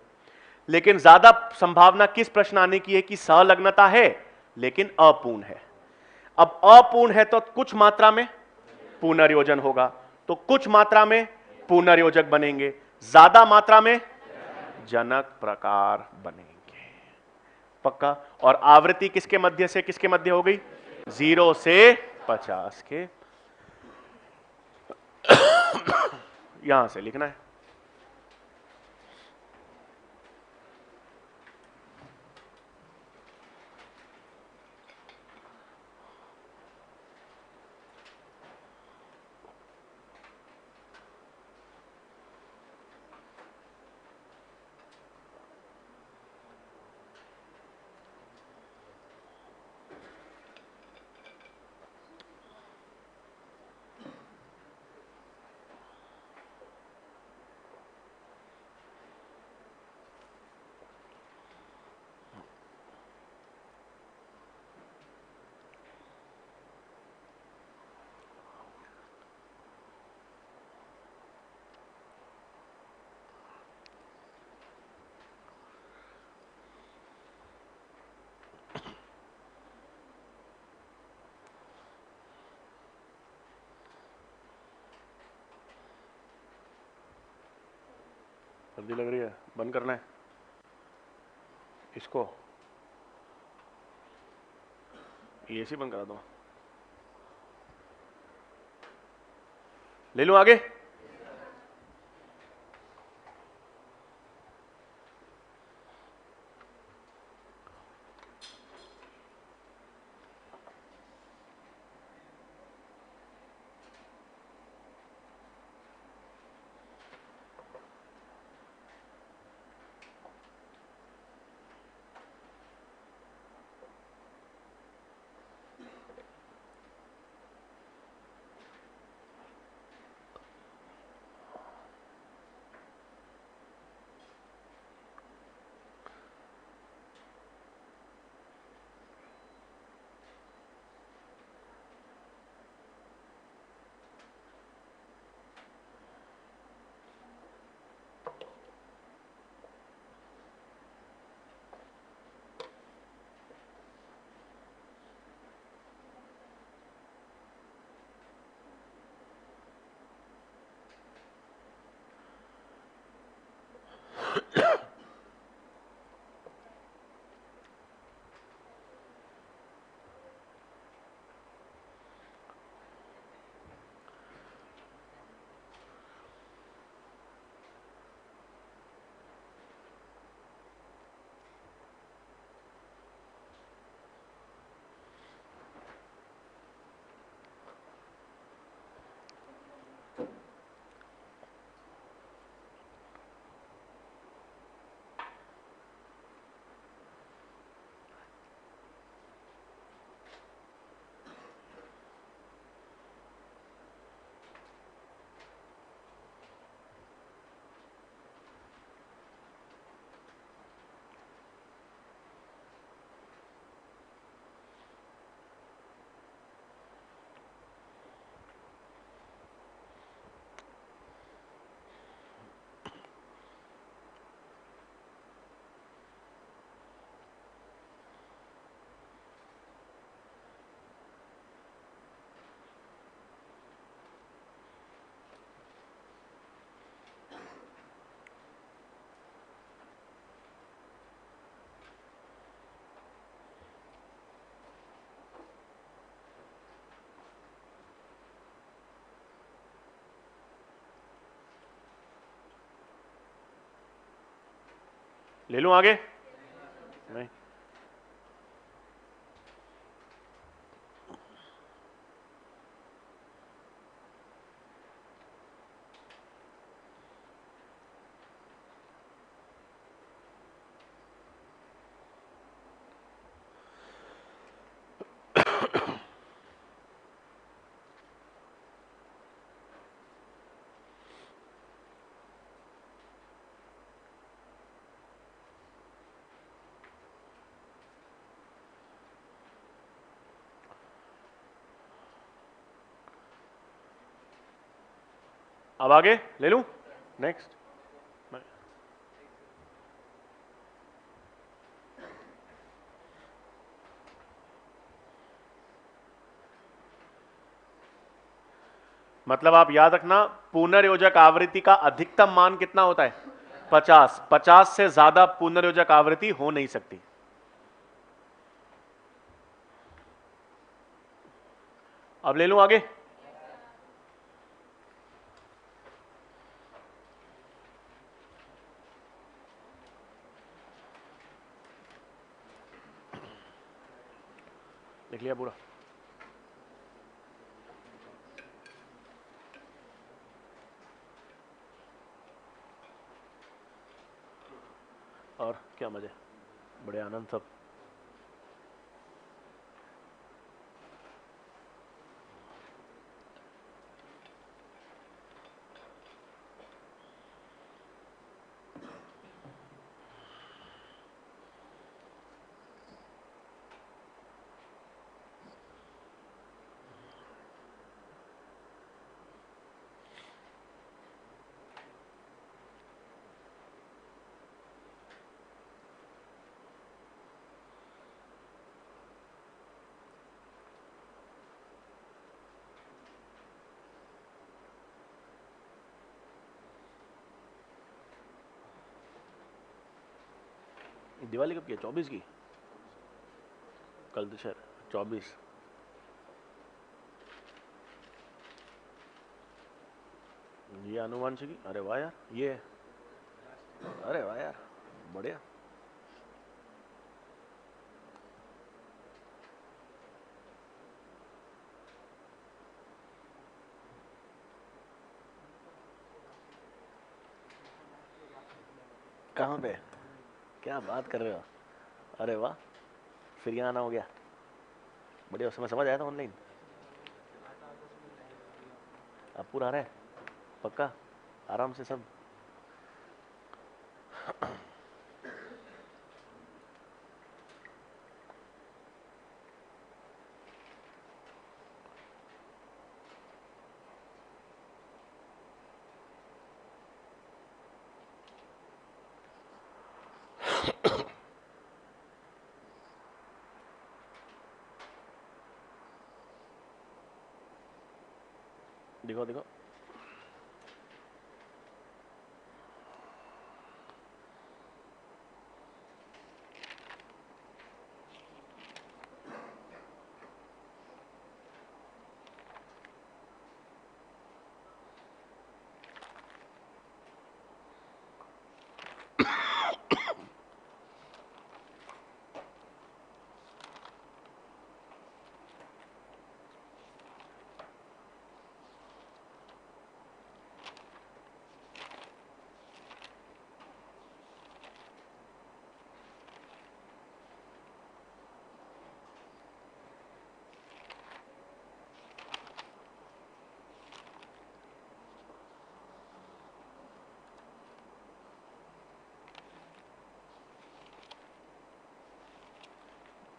लेकिन ज्यादा संभावना किस प्रश्न आने की है कि सहलग्नता है लेकिन अपूर्ण है। अब अपूर्ण है तो कुछ मात्रा में पुनर्योजन होगा, तो कुछ मात्रा में पुनर्योजक बनेंगे, ज्यादा मात्रा में जनक प्रकार बनेंगे। पक्का? और आवृत्ति किसके मध्य से किसके मध्य हो गई, 0 से 50 के। यहां से लिखना है। सर्दी लग रही है, बंद करना है इसको, ये एसी बंद करा दो। ले लूं आगे? ले लूं आगे? नहीं। अब आगे ले लूं? नेक्स्ट। मतलब आप याद रखना, पुनर्योजक आवृत्ति का अधिकतम मान कितना होता है? 50। 50 से ज्यादा पुनर्योजक आवृत्ति हो नहीं सकती। अब ले लूं आगे? लिख लिया पूरा? और क्या मजे, बड़े आनंद सब। दिवाली कब की है? 24 की। कल दशहरा 24। ये अनुवांशिकी, अरे वाह यार, ये है। अरे वाह यार, बढ़िया। कहाँ पे? क्या बात कर रहे हो? अरे वाह, फिर यहाँ आना हो गया। बढ़िया, उसमें समझ आया था ऑनलाइन। अब पूरा आ रहा है पक्का, आराम से सब। देखो देखो,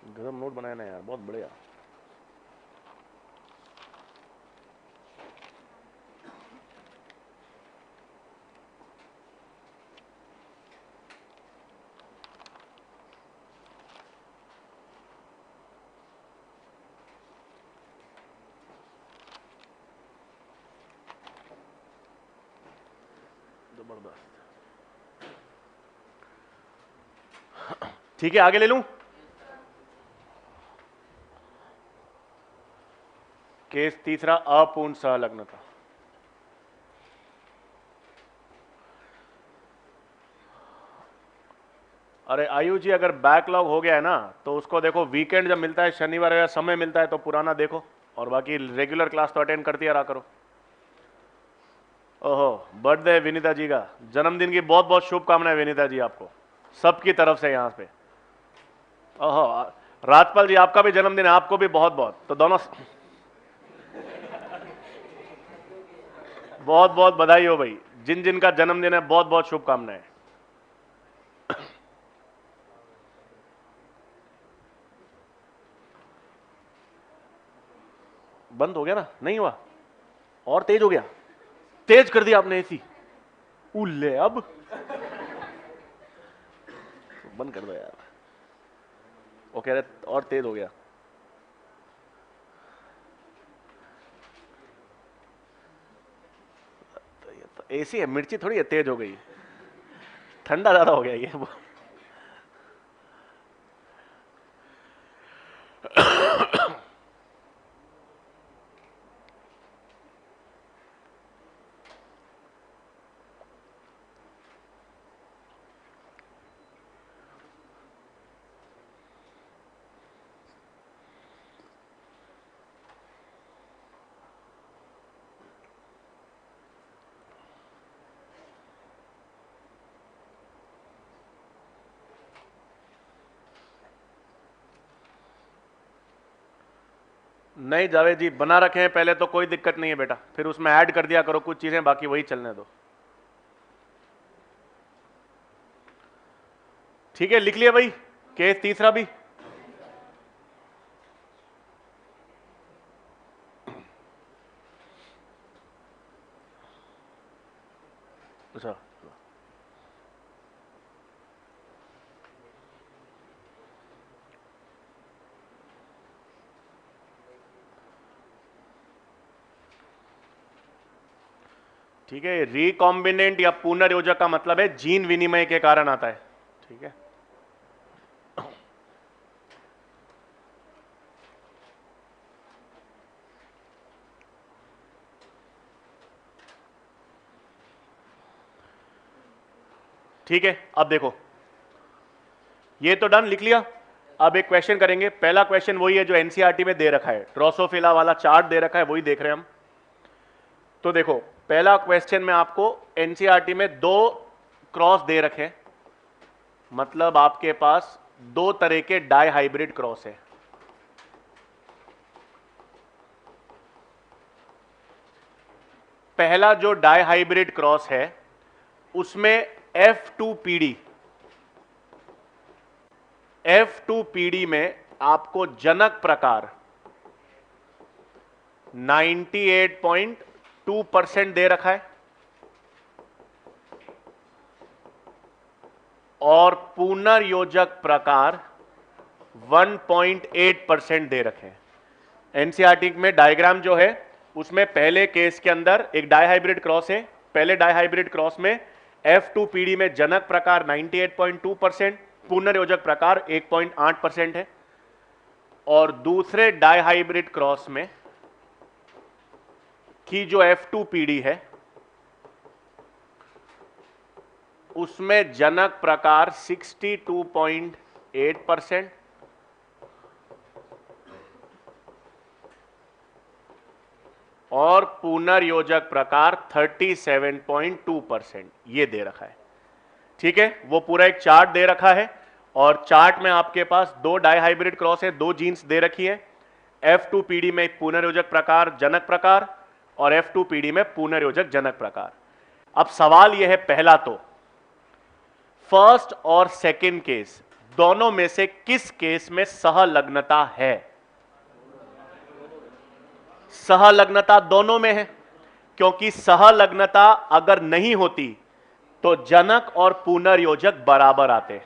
गजब नोट बनाया ना यार, बहुत बढ़िया। जबरदस्त। ठीक है, आगे ले लूं। केस तीसरा, अपूर्ण सहलग्नता। अरे आयु जी, अगर बैकलॉग हो गया है ना तो उसको देखो, वीकेंड जब मिलता है, शनिवार या समय मिलता है तो पुराना देखो, और बाकी रेगुलर क्लास तो अटेंड करती रहा करो। ओहो, बर्थडे विनीता जी का, जन्मदिन की बहुत बहुत शुभकामनाएं विनीता जी आपको, सबकी तरफ से यहाँ पे। ओहो, राजपाल जी आपका भी जन्मदिन है, आपको भी बहुत बहुत, तो दोनों बहुत बहुत बधाई हो भाई, जिन जिन का जन्मदिन है बहुत बहुत शुभकामनाएं। बंद हो गया ना? नहीं हुआ? और तेज हो गया? तेज कर दिया आपने एसी? उल्ले, अब बंद कर दो यार। वो कह रहे और तेज हो गया। तो एसी है, मिर्ची थोड़ी है तेज हो गई, ठंडा ज्यादा हो गया ये। नहीं जावेद जी, बना रखे हैं पहले तो कोई दिक्कत नहीं है बेटा, फिर उसमें ऐड कर दिया करो कुछ चीजें, बाकी वही चलने दो। ठीक है, लिख लिया भाई केस तीसरा भी। अच्छा, ठीक है। रिकॉम्बिनेंट या पुनर्योजक का मतलब है जीन विनिमय के कारण आता है, ठीक है। ठीक है, अब देखो ये तो डन, लिख लिया। अब एक क्वेश्चन करेंगे। पहला क्वेश्चन वही है जो एनसीईआरटी में दे रखा है, ड्रोसोफिला वाला चार्ट दे रखा है, वही देख रहे हैं हम। तो देखो पहला क्वेश्चन में आपको एनसीईआरटी में दो क्रॉस दे रखे हैं, मतलब आपके पास दो तरह के डाई हाइब्रिड क्रॉस है। पहला जो डाई हाइब्रिड क्रॉस है उसमें F2PD में आपको जनक प्रकार 98.2% दे रखा है और पुनर्योजक प्रकार 1.8% दे रखे हैं। एनसीईआरटी में डायग्राम जो है उसमें पहले केस के अंदर एक डाइहाइब्रिड क्रॉस है। पहले डाइहाइब्रिड क्रॉस में F2PD में जनक प्रकार 98.2%, पुनर्योजक प्रकार 1.8% है। और दूसरे डाइहाइब्रिड क्रॉस में की जो F2PD है उसमें जनक प्रकार 62.8% और पुनर्योजक प्रकार 37.2% ये दे रखा है। ठीक है, वो पूरा एक चार्ट दे रखा है और चार्ट में आपके पास दो डाइहाइब्रिड क्रॉस है, दो जीन्स दे रखी है। F2PD में पुनर्योजक प्रकार जनक प्रकार और F2PD में पुनर्योजक जनक प्रकार। अब सवाल यह है, पहला तो फर्स्ट और सेकंड केस दोनों में से किस केस में सहलग्नता है? सहलग्नता दोनों में है, क्योंकि सहलग्नता अगर नहीं होती तो जनक और पुनर्योजक बराबर आते।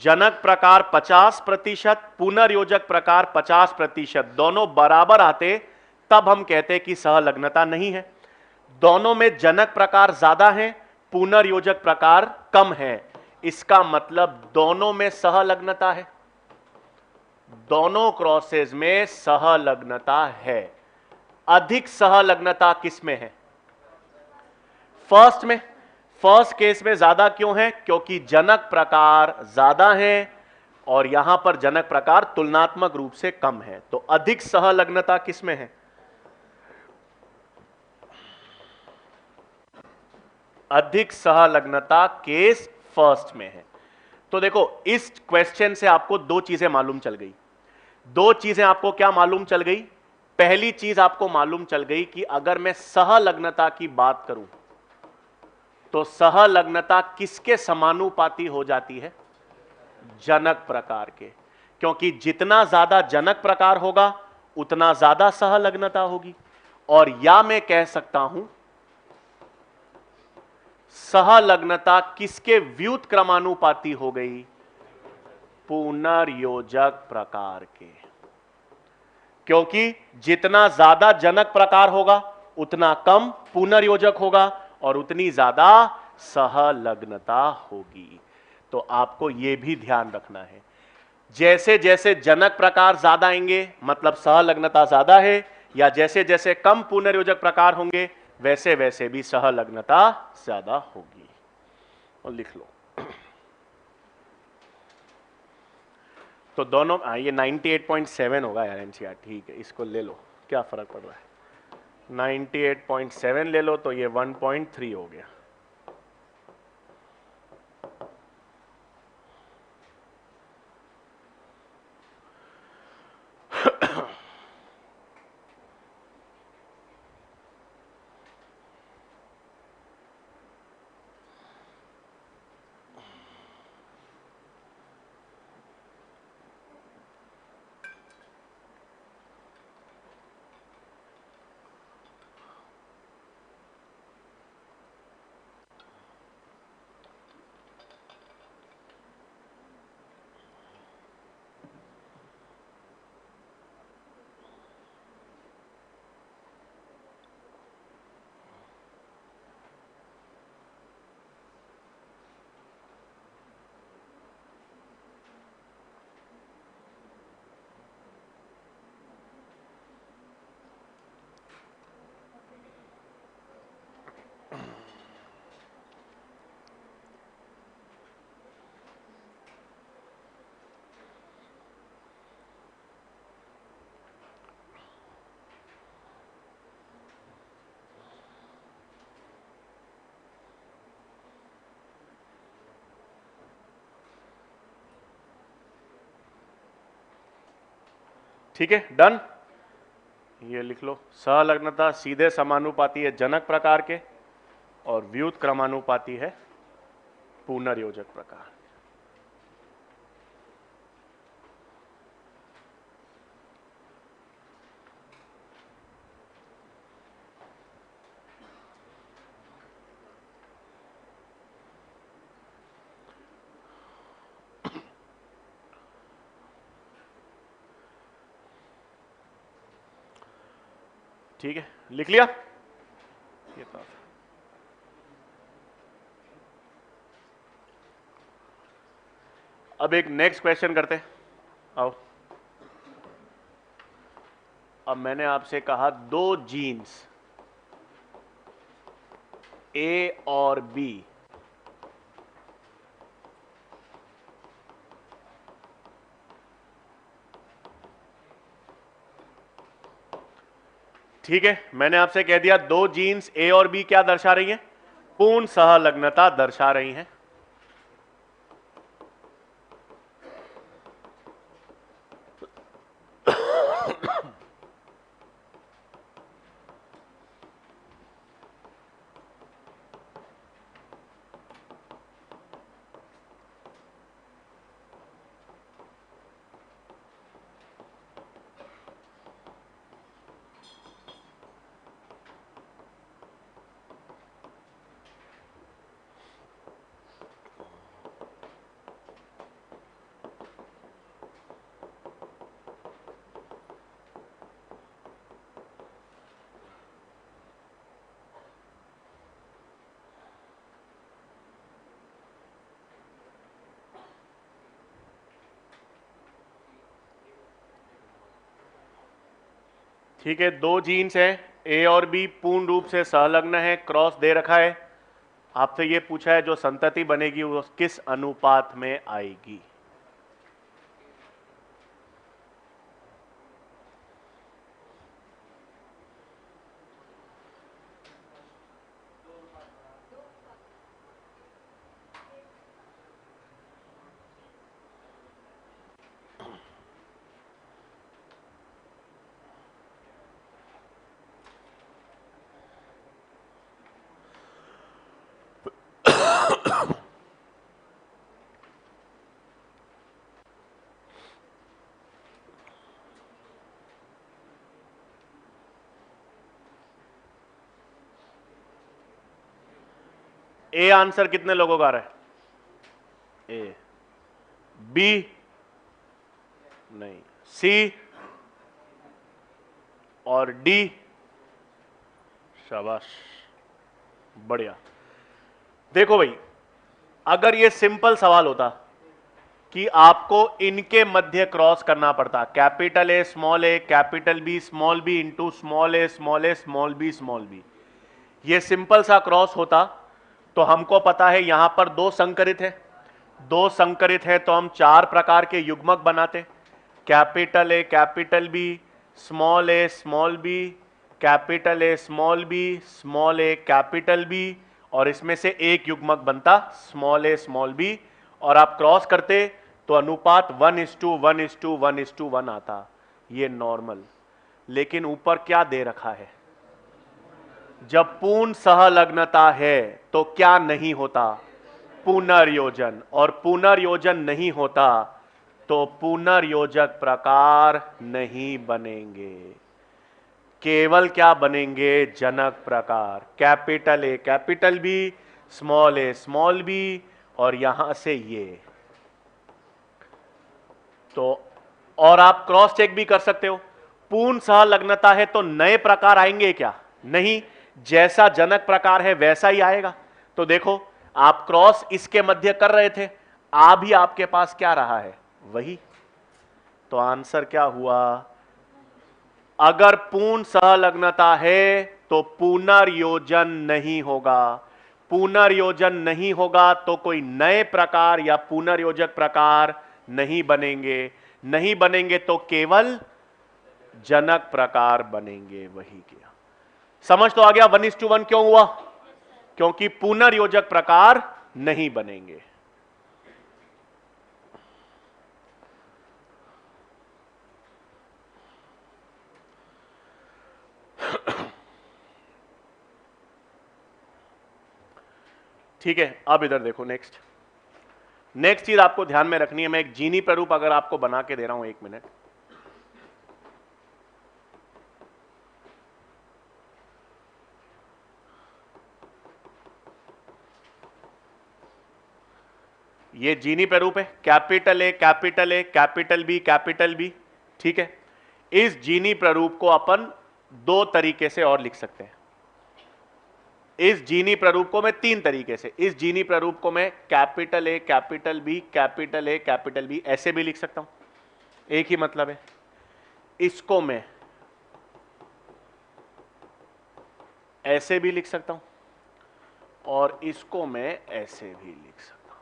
जनक प्रकार 50%, पुनर्योजक प्रकार 50%, दोनों बराबर आते, तब हम कहते कि सहलग्नता नहीं है। दोनों में जनक प्रकार ज्यादा है, पुनर्योजक प्रकार कम है, इसका मतलब दोनों में सहलग्नता है। दोनों क्रॉसेस में सहलग्नता है। अधिक सहलग्नता किसमें है? फर्स्ट में। फर्स्ट केस में ज्यादा क्यों है? क्योंकि जनक प्रकार ज्यादा है और यहां पर जनक प्रकार तुलनात्मक रूप से कम है। तो अधिक सहलग्नता किसमें है? अधिक सहलग्नता केस फर्स्ट में है। तो देखो इस क्वेश्चन से आपको दो चीजें मालूम चल गई। दो चीजें आपको क्या मालूम चल गई? पहली चीज आपको मालूम चल गई कि अगर मैं सहलग्नता की बात करूं तो सहलग्नता किसके समानुपाती हो जाती है? जनक प्रकार के। क्योंकि जितना ज्यादा जनक प्रकार होगा उतना ज्यादा सहलग्नता होगी। और या मैं कह सकता हूं सहलग्नता किसके व्युत्क्रमानुपाती हो गई? पुनर्योजक प्रकार के। क्योंकि जितना ज्यादा जनक प्रकार होगा उतना कम पुनर्योजक होगा और उतनी ज्यादा सहलग्नता होगी। तो आपको यह भी ध्यान रखना है, जैसे जैसे जनक प्रकार ज्यादा आएंगे मतलब सहलग्नता ज्यादा है, या जैसे जैसे कम पुनर्योजक प्रकार होंगे वैसे वैसे भी सहलग्नता ज्यादा होगी। और लिख लो। तो दोनों ये 98.7 होगा यार एनसीईआर, ठीक है इसको ले लो, क्या फर्क पड़ रहा है। 98.7 ले लो तो ये 1.3 हो गया। ठीक है, डन। ये लिख लो, सहलग्नता सीधे समानुपाती है जनक प्रकार के और व्युत क्रमानुपाती है पुनर्योजक प्रकार। ठीक है, लिख लिया ये तो। अब एक नेक्स्ट क्वेश्चन करते हैं, आओ। अब मैंने आपसे कहा दो जीन्स ए और बी ठीक है, मैंने आपसे कह दिया दो जीन्स ए और बी क्या दर्शा रही हैं? पूर्ण सहलग्नता दर्शा रही हैं। ठीक है, दो जीन्स हैं ए और बी, पूर्ण रूप से संलग्न है, क्रॉस दे रखा है। आपसे ये पूछा है जो संतति बनेगी वो किस अनुपात में आएगी? ए आंसर कितने लोगों का आ रहा है? ए, बी नहीं, सी और डी। शाबाश, बढ़िया। देखो भाई, अगर ये सिंपल सवाल होता कि आपको इनके मध्य क्रॉस करना पड़ता, capital A, capital B into small A, small B, ये सिंपल सा क्रॉस होता तो हमको पता है यहां पर दो संकरित है, दो संकरित है तो हम चार प्रकार के युग्मक बनाते, capital A, capital B, small B, capital A, small A, capital B, और इसमें से एक युग्मक बनता स्मॉल ए, स्मॉल बी, और आप क्रॉस करते तो अनुपात 1:1:1:1 आता, ये नॉर्मल। लेकिन ऊपर क्या दे रखा है? जब पूर्ण सहलग्नता है तो क्या नहीं होता? पुनर्योजन, और पुनर्योजन नहीं होता तो पुनर्योजक प्रकार नहीं बनेंगे, केवल क्या बनेंगे? जनक प्रकार, capital A, capital B, small B, और यहां से ये। तो और आप क्रॉस चेक भी कर सकते हो, पूर्ण सहलग्नता है तो नए प्रकार आएंगे क्या? नहीं, जैसा जनक प्रकार है वैसा ही आएगा। तो देखो, आप क्रॉस इसके मध्य कर रहे थे, आ भी आपके पास क्या रहा है? वही। तो आंसर क्या हुआ? अगर पूर्ण सहलग्नता है तो पुनर्योजन नहीं होगा, पुनर्योजन नहीं होगा तो कोई नए प्रकार या पुनर्योजक प्रकार नहीं बनेंगे, नहीं बनेंगे तो केवल जनक प्रकार बनेंगे। वही किया। समझ तो आ गया 1:1 क्यों हुआ? क्योंकि पुनर्योजक प्रकार नहीं बनेंगे। ठीक है, अब इधर देखो। नेक्स्ट चीज आपको ध्यान में रखनी है। मैं एक जीनी प्रारूप अगर आपको बना के दे रहा हूं, 1 मिनट। ये जीनी प्रारूप है, capital A capital A capital B capital B. ठीक है, इस जीनी प्रारूप को अपन दो तरीके से और लिख सकते हैं। इस जीनी प्रारूप को मैं 3 तरीके से, इस जीनी प्रारूप को मैं capital A capital B capital A capital B ऐसे भी लिख सकता हूं, एक ही मतलब है। इसको मैं ऐसे भी लिख सकता हूं और इसको मैं ऐसे भी लिख सकता हूं।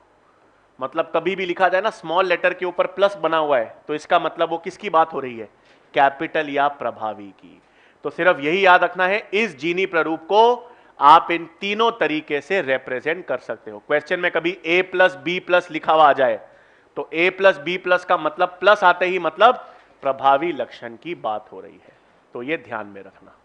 मतलब कभी भी लिखा जाए ना स्मॉल लेटर के ऊपर प्लस बना हुआ है, तो इसका मतलब वो किसकी बात हो रही है, कैपिटल या प्रभावी की। तो सिर्फ यही याद रखना है, इस जीनी प्रारूप को आप इन तीनों तरीके से रिप्रेजेंट कर सकते हो। क्वेश्चन में कभी a प्लस बी प्लस लिखा हुआ आ जाए तो a प्लस बी प्लस का मतलब प्लस आते ही मतलब प्रभावी लक्षण की बात हो रही है, तो यह ध्यान में रखना।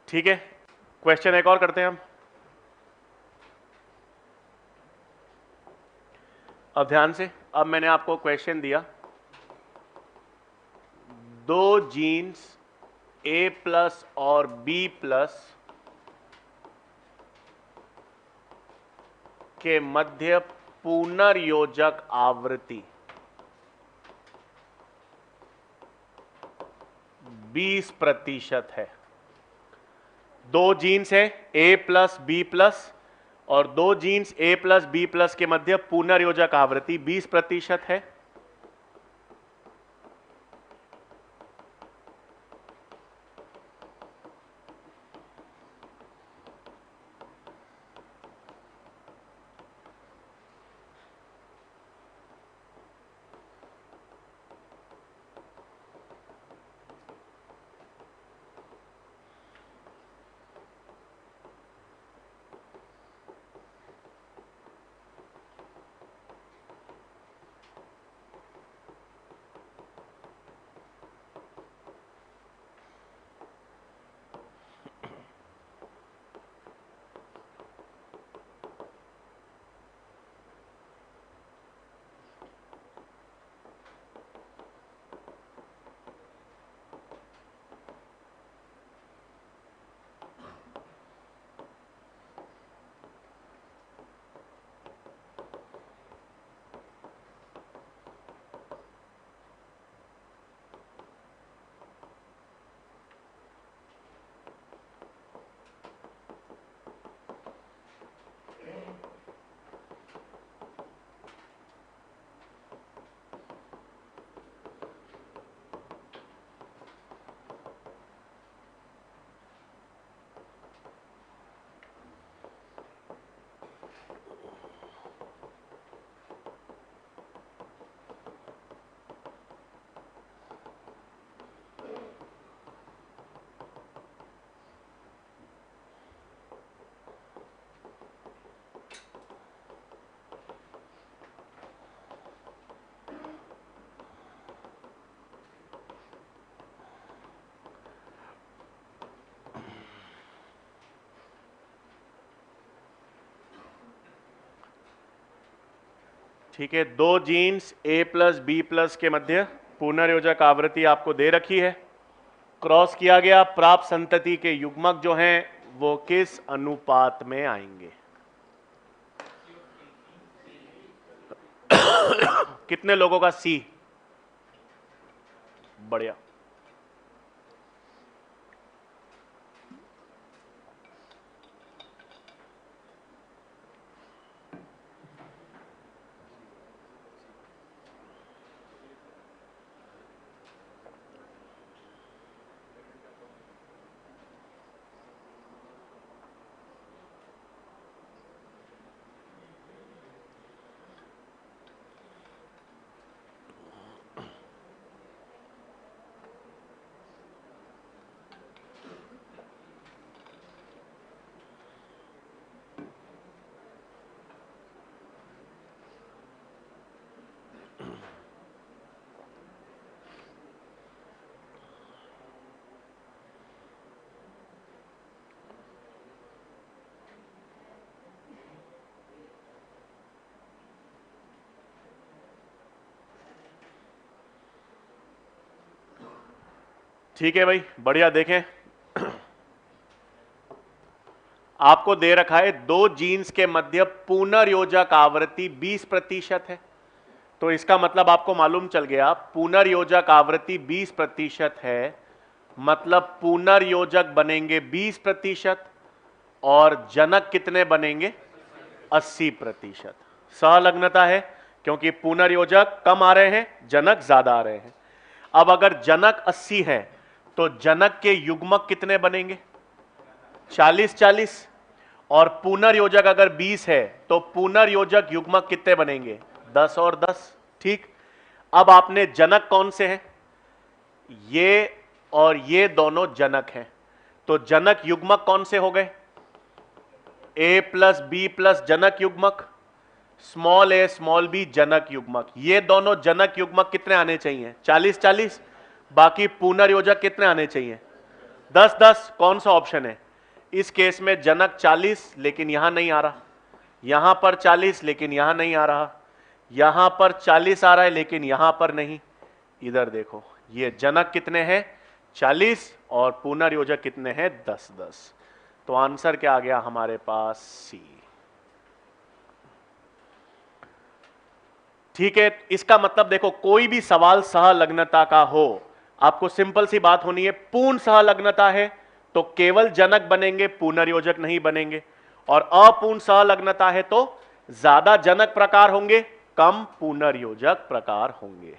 ठीक है, क्वेश्चन एक और करते हैं हम। अब ध्यान से, अब मैंने आपको क्वेश्चन दिया, दो जीन्स ए प्लस और बी प्लस के मध्य पुनर्योजक आवृत्ति 20% है। दो जीन्स है ए प्लस बी प्लस, और दो जीन्स ए प्लस बी प्लस के मध्य पुनर्योजक आवृत्ति 20% है। ठीक है, दो जीन्स ए प्लस बी प्लस के मध्य पुनर्योजक आवृत्ति आपको दे रखी है, क्रॉस किया गया, प्राप्त संतति के युग्मक जो हैं वो किस अनुपात में आएंगे। कितने लोगों का सी? बढ़िया। ठीक है भाई, बढ़िया। देखें, आपको दे रखा है दो जीन्स के मध्य पुनर्योजक आवृत्ति 20% है, तो इसका मतलब आपको मालूम चल गया पुनर्योजक आवृत्ति 20% है, मतलब पुनर्योजक बनेंगे 20% और जनक कितने बनेंगे? 80%। सहलग्नता है क्योंकि पुनर्योजक कम आ रहे हैं, जनक ज्यादा आ रहे हैं। अब अगर जनक 80 है तो जनक के युग्मक कितने बनेंगे? 40-40। और पुनर्योजक अगर 20 है तो पुनर्योजक युग्मक कितने बनेंगे? 10 और 10। ठीक। अब आपने जनक कौन से हैं? ये और ये दोनों जनक हैं, तो जनक युग्मक कौन से हो गए? ए प्लस बी प्लस जनक युग्मक, स्मॉल ए स्मॉल बी जनक युग्मक। ये दोनों जनक युग्मक कितने आने चाहिए? 40-40। बाकी पुनर्योजक कितने आने चाहिए? 10-10। कौन सा ऑप्शन है? इस केस में जनक 40 लेकिन यहां नहीं आ रहा, यहां पर 40 लेकिन यहां नहीं आ रहा, यहां पर 40 आ रहा है लेकिन यहां पर नहीं। इधर देखो, ये जनक कितने हैं? 40 और पुनर्योजक कितने हैं? 10-10। तो आंसर क्या आ गया हमारे पास? सी। ठीक है, इसका मतलब देखो, कोई भी सवाल सहलग्नता का हो, आपको सिंपल सी बात होनी है, पूर्ण सहलग्नता है तो केवल जनक बनेंगे, पुनर्योजक नहीं बनेंगे, और अपूर्ण सहलग्नता है तो ज्यादा जनक प्रकार होंगे, कम पुनर्योजक प्रकार होंगे।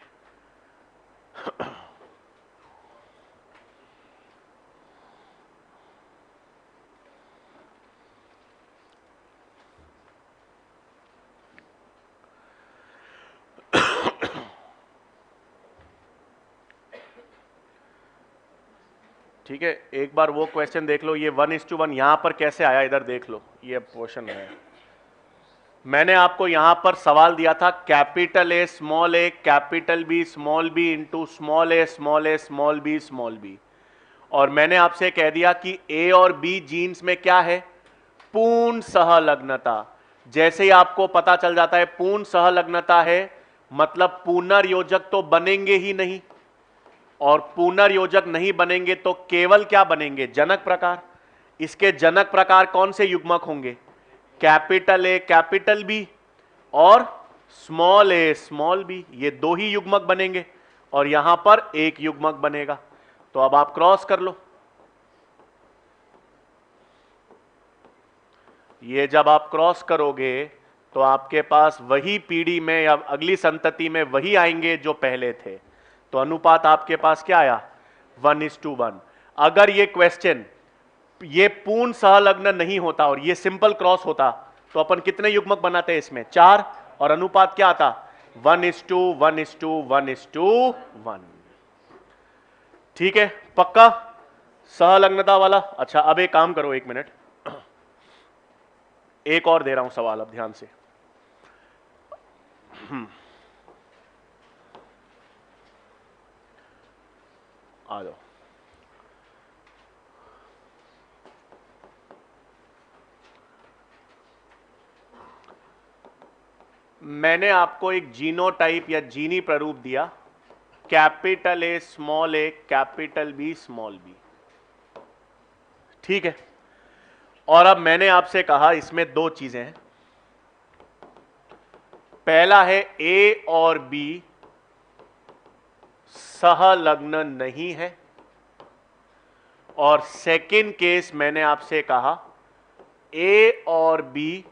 ठीक है, एक बार वो क्वेश्चन देख लो, ये 1:1 यहां पर कैसे आया, इधर देख लो, ये क्वेश्चन है। मैंने आपको यहां पर सवाल दिया था capital A capital B small B into small A small B, और मैंने आपसे कह दिया कि ए और बी जीन्स में क्या है? पूर्ण सहलग्नता। जैसे ही आपको पता चल जाता है पूर्ण सहलग्नता है, मतलब पुनर्योजक तो बनेंगे ही नहीं, और पुनर्योजक नहीं बनेंगे तो केवल क्या बनेंगे? जनक प्रकार। इसके जनक प्रकार कौन से युग्मक होंगे? कैपिटल ए कैपिटल बी और स्मॉल ए स्मॉल बी, ये दो ही युग्मक बनेंगे, और यहां पर एक युग्मक बनेगा। तो अब आप क्रॉस कर लो, ये जब आप क्रॉस करोगे तो आपके पास वही पीढ़ी में या अगली संतति में वही आएंगे जो पहले थे, तो अनुपात आपके पास क्या आया? 1:1। अगर ये क्वेश्चन ये पूर्ण सहलग्न नहीं होता और ये सिंपल क्रॉस होता तो अपन कितने युग्मक बनाते हैं इसमें? 4, और अनुपात क्या आता? 1:1:1:1। ठीक है, पक्का सहलग्नता वाला। अच्छा, अब एक काम करो, 1 मिनट, एक और दे रहा हूं सवाल, अब ध्यान से। आ जाओ। मैंने आपको एक जीनोटाइप या जीनी प्रारूप दिया, capital A capital B small B. ठीक है, और अब मैंने आपसे कहा इसमें दो चीजें हैं। पहला है ए और बी सहलग्न नहीं है, और सेकंड केस मैंने आपसे कहा ए और बी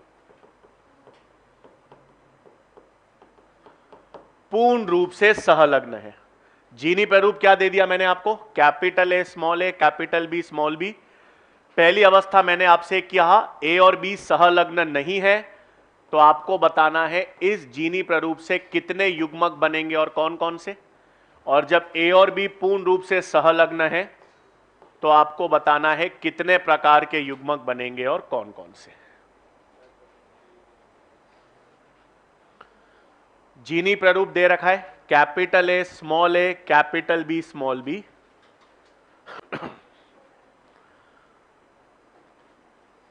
पूर्ण रूप से सहलग्न है। जीनी प्रारूप क्या दे दिया मैंने आपको? Capital A capital B small B. पहली अवस्था मैंने आपसे कहा ए और बी सहलग्न नहीं है, तो आपको बताना है इस जीनी प्रारूप से कितने युग्मक बनेंगे और कौन कौन से, और जब ए और बी पूर्ण रूप से सहलग्न है तो आपको बताना है कितने प्रकार के युग्मक बनेंगे और कौन कौन से। जीनी प्रारूप दे रखा है capital A capital B small B.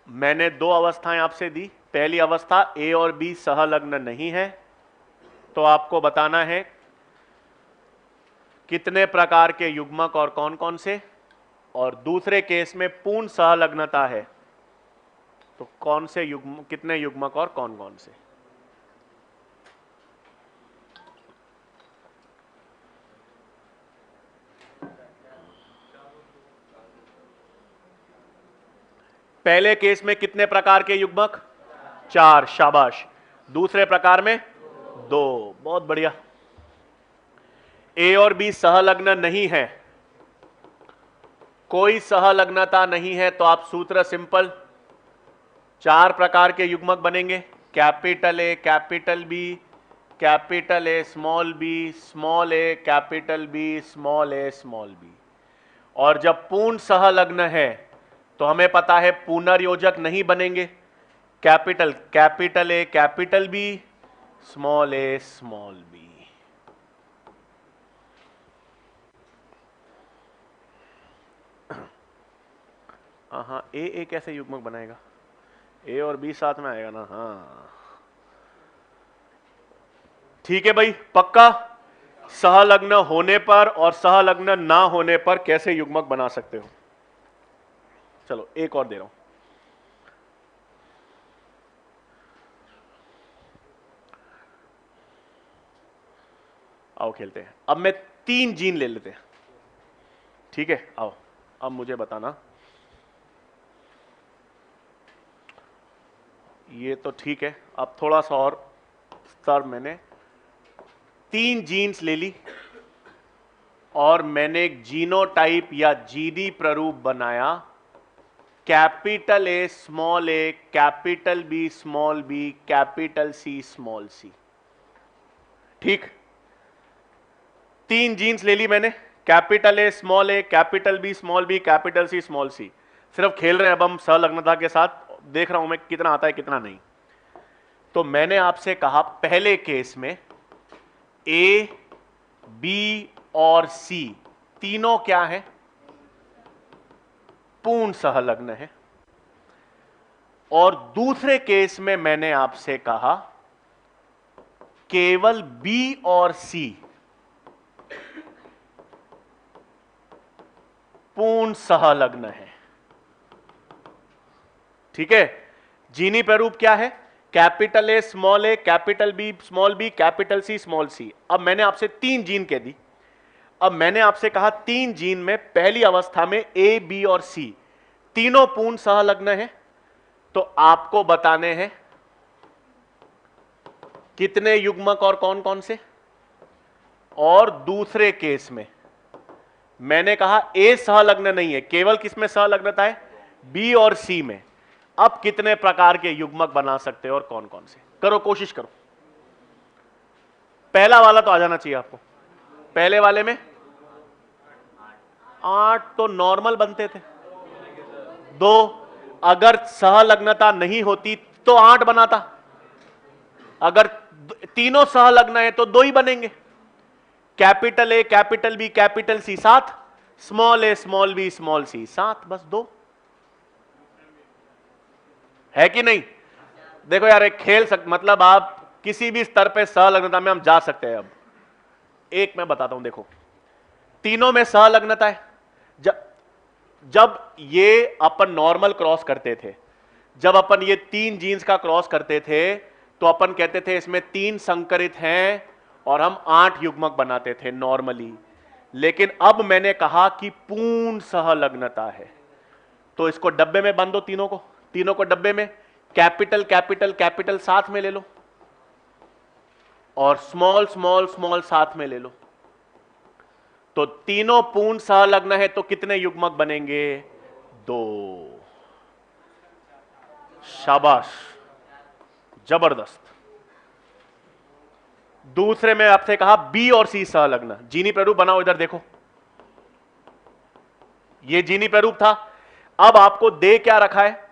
मैंने दो अवस्थाएं आपसे दी। पहली अवस्था ए और बी सहलग्न नहीं है, तो आपको बताना है कितने प्रकार के युग्मक और कौन कौन से, और दूसरे केस में पूर्ण सहलग्नता है तो कौन से युग्म, कितने युग्मक और कौन कौन से। पहले केस में कितने प्रकार के युग्मक, 4, शाबाश। दूसरे प्रकार में 2, बहुत बढ़िया। ए और बी सहलग्न नहीं है, कोई सहलग्नता नहीं है, तो आप सूत्र सिंपल, 4 प्रकार के युग्मक बनेंगे, capital A capital B, capital A small B, small A capital B, small A small B. और जब पूर्ण सहलग्न है तो हमें पता है पुनर्योजक नहीं बनेंगे, capital capital A capital B, small A small B. हाँ, ए कैसे युग्मक बनाएगा, ए और बी साथ में आएगा ना, हाँ ठीक है भाई, पक्का। सहलग्न होने पर और सहलग्न ना होने पर कैसे युग्मक बना सकते हो। चलो एक और दे रहा हूं, आओ खेलते हैं। अब मैं 3 जीन ले लेते हैं, ठीक है, आओ अब मुझे बताना। ये तो ठीक है, अब थोड़ा सा और स्तर, मैंने 3 जीन्स ले ली और मैंने एक जीनोटाइप या जीडी प्ररूप बनाया, capital A small A, capital B small B, capital C small C. ठीक, 3 जीन्स ले ली मैंने, capital A small A, capital B small B, capital C small C. सिर्फ खेल रहे हैं अब हम सहलग्नता के साथ, देख रहा हूं मैं कितना आता है कितना नहीं। तो मैंने आपसे कहा पहले केस में ए, बी और सी तीनों क्या है, पूर्ण सहलग्न है। और दूसरे केस में मैंने आपसे कहा केवल बी और सी पूर्ण सहलग्न है, ठीक है। जीनी प्रारूप क्या है, capital A small A, capital B small B, capital C small C. अब मैंने आपसे 3 जीन कह दी, अब मैंने आपसे कहा 3 जीन में पहली अवस्था में ए, बी और सी तीनों पूर्ण सहलग्न है, तो आपको बताने हैं कितने युग्मक और कौन कौन से। और दूसरे केस में मैंने कहा ए सहलग्न नहीं है, केवल किसमें सहलग्नता है, बी और सी में। अब कितने प्रकार के युग्मक बना सकते हो और कौन कौन से, करो कोशिश करो। पहला वाला तो आ जाना चाहिए आपको, पहले वाले में 8 तो नॉर्मल बनते थे, 2 अगर सहलग्नता नहीं होती तो 8 बनाता, अगर तीनों सहलग्न है तो 2 ही बनेंगे, capital A capital B capital C 7, small A small B small C 7, बस 2 है कि नहीं। देखो यार एक खेल मतलब आप किसी भी स्तर पे सहलग्नता में हम जा सकते हैं। अब एक मैं बताता हूं, देखो तीनों में सहलग्नता है। जब ये अपन नॉर्मल क्रॉस करते थे, जब अपन ये 3 जीन्स का क्रॉस करते थे तो अपन कहते थे इसमें 3 संकरित हैं और हम 8 युग्मक बनाते थे नॉर्मली। लेकिन अब मैंने कहा कि पूर्ण सहलग्नता है, तो इसको डब्बे में बांध दो, तीनों को डब्बे में, कैपिटल कैपिटल कैपिटल साथ में ले लो और स्मॉल स्मॉल स्मॉल साथ में ले लो, तो तीनों पूर्ण सहलग्न है, तो कितने युग्मक बनेंगे, 2। शाबाश, जबरदस्त। दूसरे में आपसे कहा बी और सी सहलग्न, जीनी प्रारूप बनाओ, इधर देखो ये जीनी प्रारूप था। अब आपको दे क्या रखा है,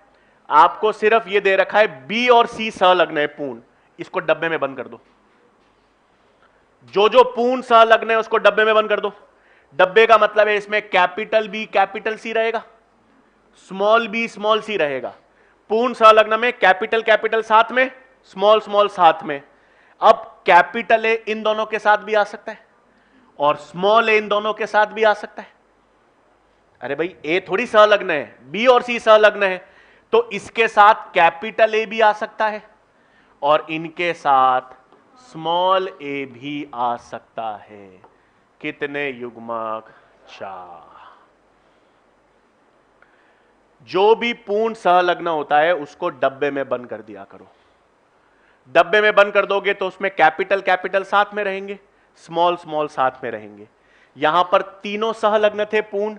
आपको सिर्फ ये दे रखा है बी और सी सहलग्न है पूर्ण, इसको डब्बे में बंद कर दो। जो पूर्ण सहलग्न है उसको डब्बे में बंद कर दो। डब्बे का मतलब है इसमें कैपिटल बी कैपिटल सी रहेगा, स्मॉल बी स्मॉल सी रहेगा। पूर्ण सहलग्न में कैपिटल कैपिटल साथ में, स्मॉल स्मॉल साथ में। अब कैपिटल ए इन दोनों के साथ भी आ सकता है और स्मॉल ए इन दोनों के साथ भी आ सकता है। अरे भाई ए थोड़ी सहलग्न है, बी और सी सहलग्न है, तो इसके साथ कैपिटल ए भी आ सकता है और इनके साथ स्मॉल ए भी आ सकता है। कितने युग्मक? 4। जो भी पूर्ण सहलग्न होता है उसको डब्बे में बंद कर दिया करो। डब्बे में बंद कर दोगे तो उसमें कैपिटल कैपिटल साथ में रहेंगे, स्मॉल स्मॉल साथ में रहेंगे। यहां पर तीनों सहलग्न थे पूर्ण,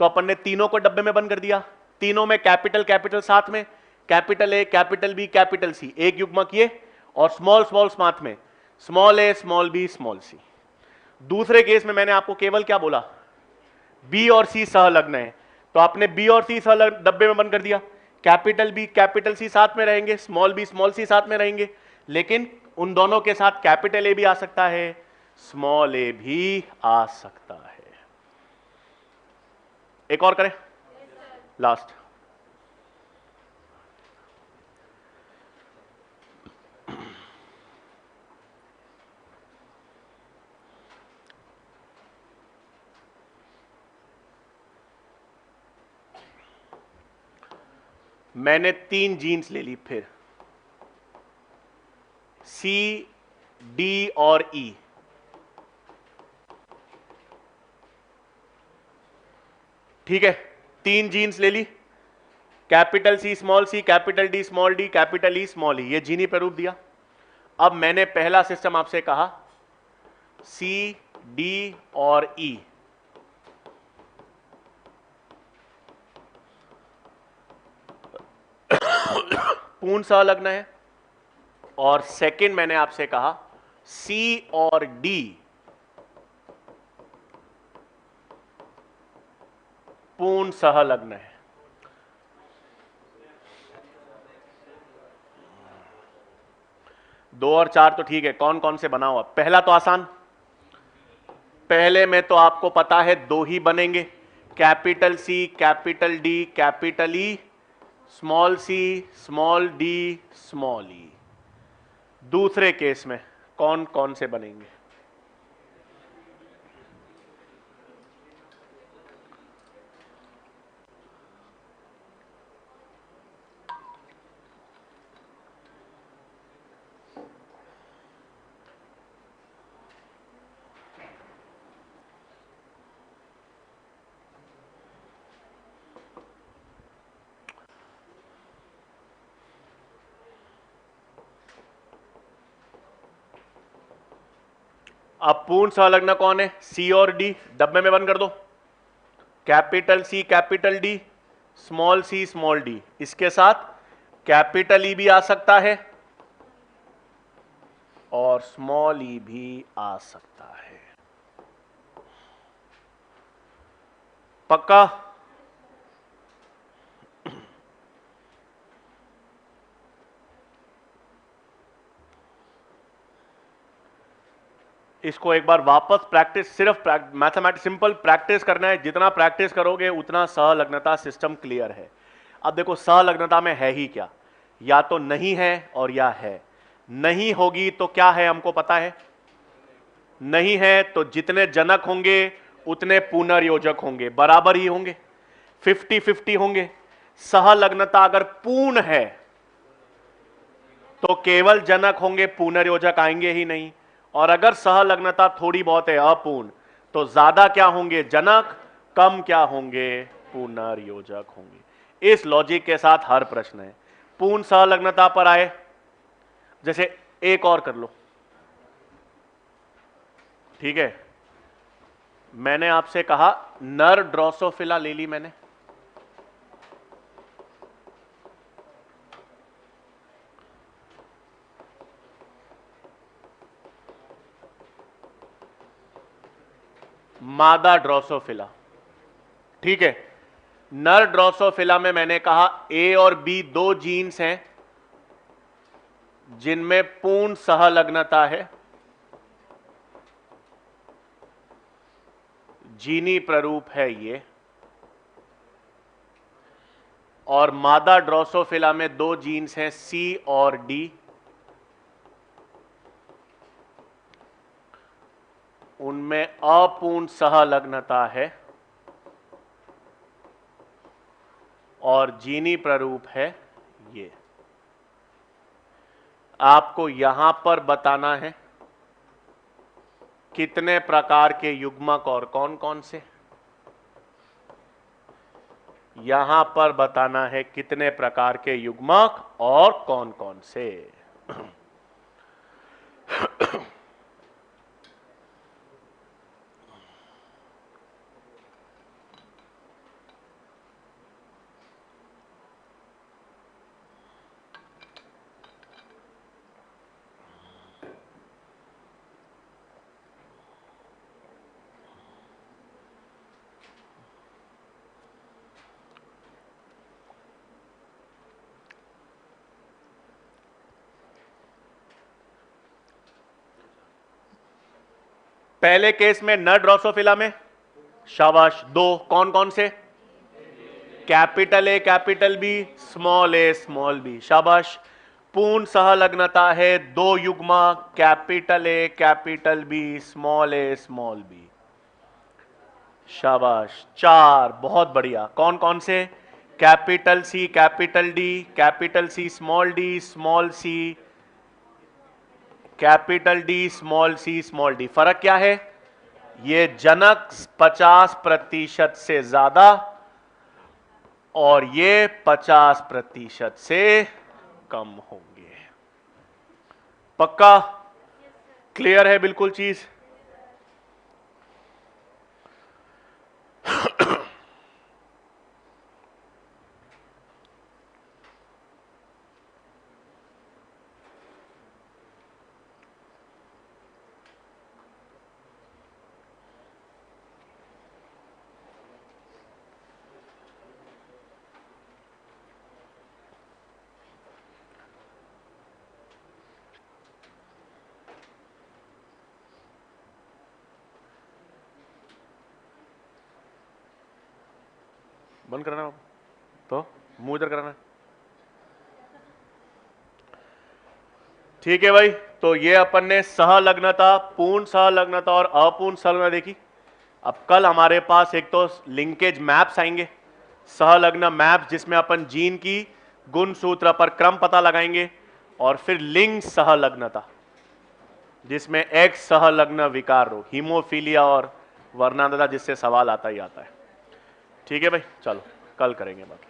तो अपन ने तीनों को डब्बे में बंद कर दिया। तीनों में कैपिटल कैपिटल साथ में, capital A capital B capital C, एक युग्मक ये, और स्मॉल स्मॉल साथ में, small A small B small C. दूसरे केस में मैंने आपको केवल क्या बोला? बी और सी सहलग्न है, तो आपने बी और सी सहलग्न डब्बे में बंद कर दिया। कैपिटल बी कैपिटल सी साथ में रहेंगे, स्मॉल बी स्मॉल सी साथ में रहेंगे, लेकिन उन दोनों के साथ कैपिटल ए भी आ सकता है, स्मॉल ए भी आ सकता है। एक और करें, लास्ट। मैंने 3 जीन्स ले ली, फिर सी डी और ई। ठीक है, 3 जीन्स ले ली, capital C small C capital D small D capital E small E, ये जीनी प्रारूप दिया। अब मैंने पहला सिस्टम आपसे कहा सी डी और ई, पूर्ण सहलग्न है, और सेकंड मैंने आपसे कहा सी और डी पूर्ण सहलग्न है। दो और चार तो ठीक है, कौन कौन से बनाओ? अब पहला तो आसान, पहले में तो आपको पता है दो ही बनेंगे, capital C capital D capital E, small C small D small E. दूसरे केस में कौन कौन से बनेंगे? अब पूर्ण सहलग्न कौन है? सी और डी, डब्बे में बंद कर दो। Capital C capital D small C small D, इसके साथ कैपिटल ई भी आ सकता है और स्मॉल ई भी आ सकता है। पक्का? इसको एक बार वापस प्रैक्टिस, सिर्फ मैथमेटिक्स सिंपल प्रैक्टिस करना है। जितना प्रैक्टिस करोगे उतना सहलग्नता सिस्टम क्लियर है। अब देखो सहलग्नता में है ही क्या, या तो नहीं है और या है। नहीं होगी तो क्या है हमको पता है, नहीं है तो जितने जनक होंगे उतने पुनर्योजक होंगे, बराबर ही होंगे, 50-50 होंगे। सहलग्नता अगर पूर्ण है तो केवल जनक होंगे, पुनर्योजक आएंगे ही नहीं। और अगर सहलग्नता थोड़ी बहुत है अपूर्ण, तो ज्यादा क्या होंगे जनक, कम क्या होंगे पुनर्योजक होंगे। इस लॉजिक के साथ हर प्रश्न है। पूर्ण सहलग्नता पर आए, जैसे एक और कर लो, ठीक है। मैंने आपसे कहा नर ड्रोसोफिला ले ली मैंने, मादा ड्रोसोफिला, ठीक है। नर ड्रोसोफिला में मैंने कहा ए और बी दो जीन्स हैं जिनमें पूर्ण सहलग्नता है, जीनी प्ररूप है ये। और मादा ड्रोसोफिला में दो जीन्स हैं सी और डी, उनमें अपूर्ण सहलग्नता है और जीनी प्रारूप है ये। आपको यहां पर बताना है कितने प्रकार के युग्मक और कौन कौन से। यहां पर बताना है कितने प्रकार के युग्मक और कौन कौन से। पहले केस में न ड्रोसोफिला में शाबाश दो कौन कौन से, capital A capital B small A small B, शाबाश। पूर्ण सहलग्नता है दो युग्मा capital A capital B small A small B, शाबाश। चार, बहुत बढ़िया। कौन कौन से, capital C capital D, capital C small D small C, capital D small C small D. फर्क क्या है, ये जनक 50% से ज्यादा और ये 50% से कम होंगे। पक्का क्लियर है बिल्कुल चीज। बंद करना तो मुंह इधर कराना। ठीक है भाई, तो ये अपन ने सहलग्नता, पूर्ण सहलग्नता और अपूर्ण सहलग्नता देखी। अब कल हमारे पास एक तो लिंकेज मैप्स आएंगे, सहलग्न मैप्स, जिसमें अपन जीन की गुण सूत्र पर क्रम पता लगाएंगे, और फिर लिंग सहलग्नता जिसमें एक्स सहलग्न विकार रोग, हीमोफीलिया और वर्णांधता, जिससे सवाल आता ही आता है। ठीक है भाई, चलो कल करेंगे बाकी।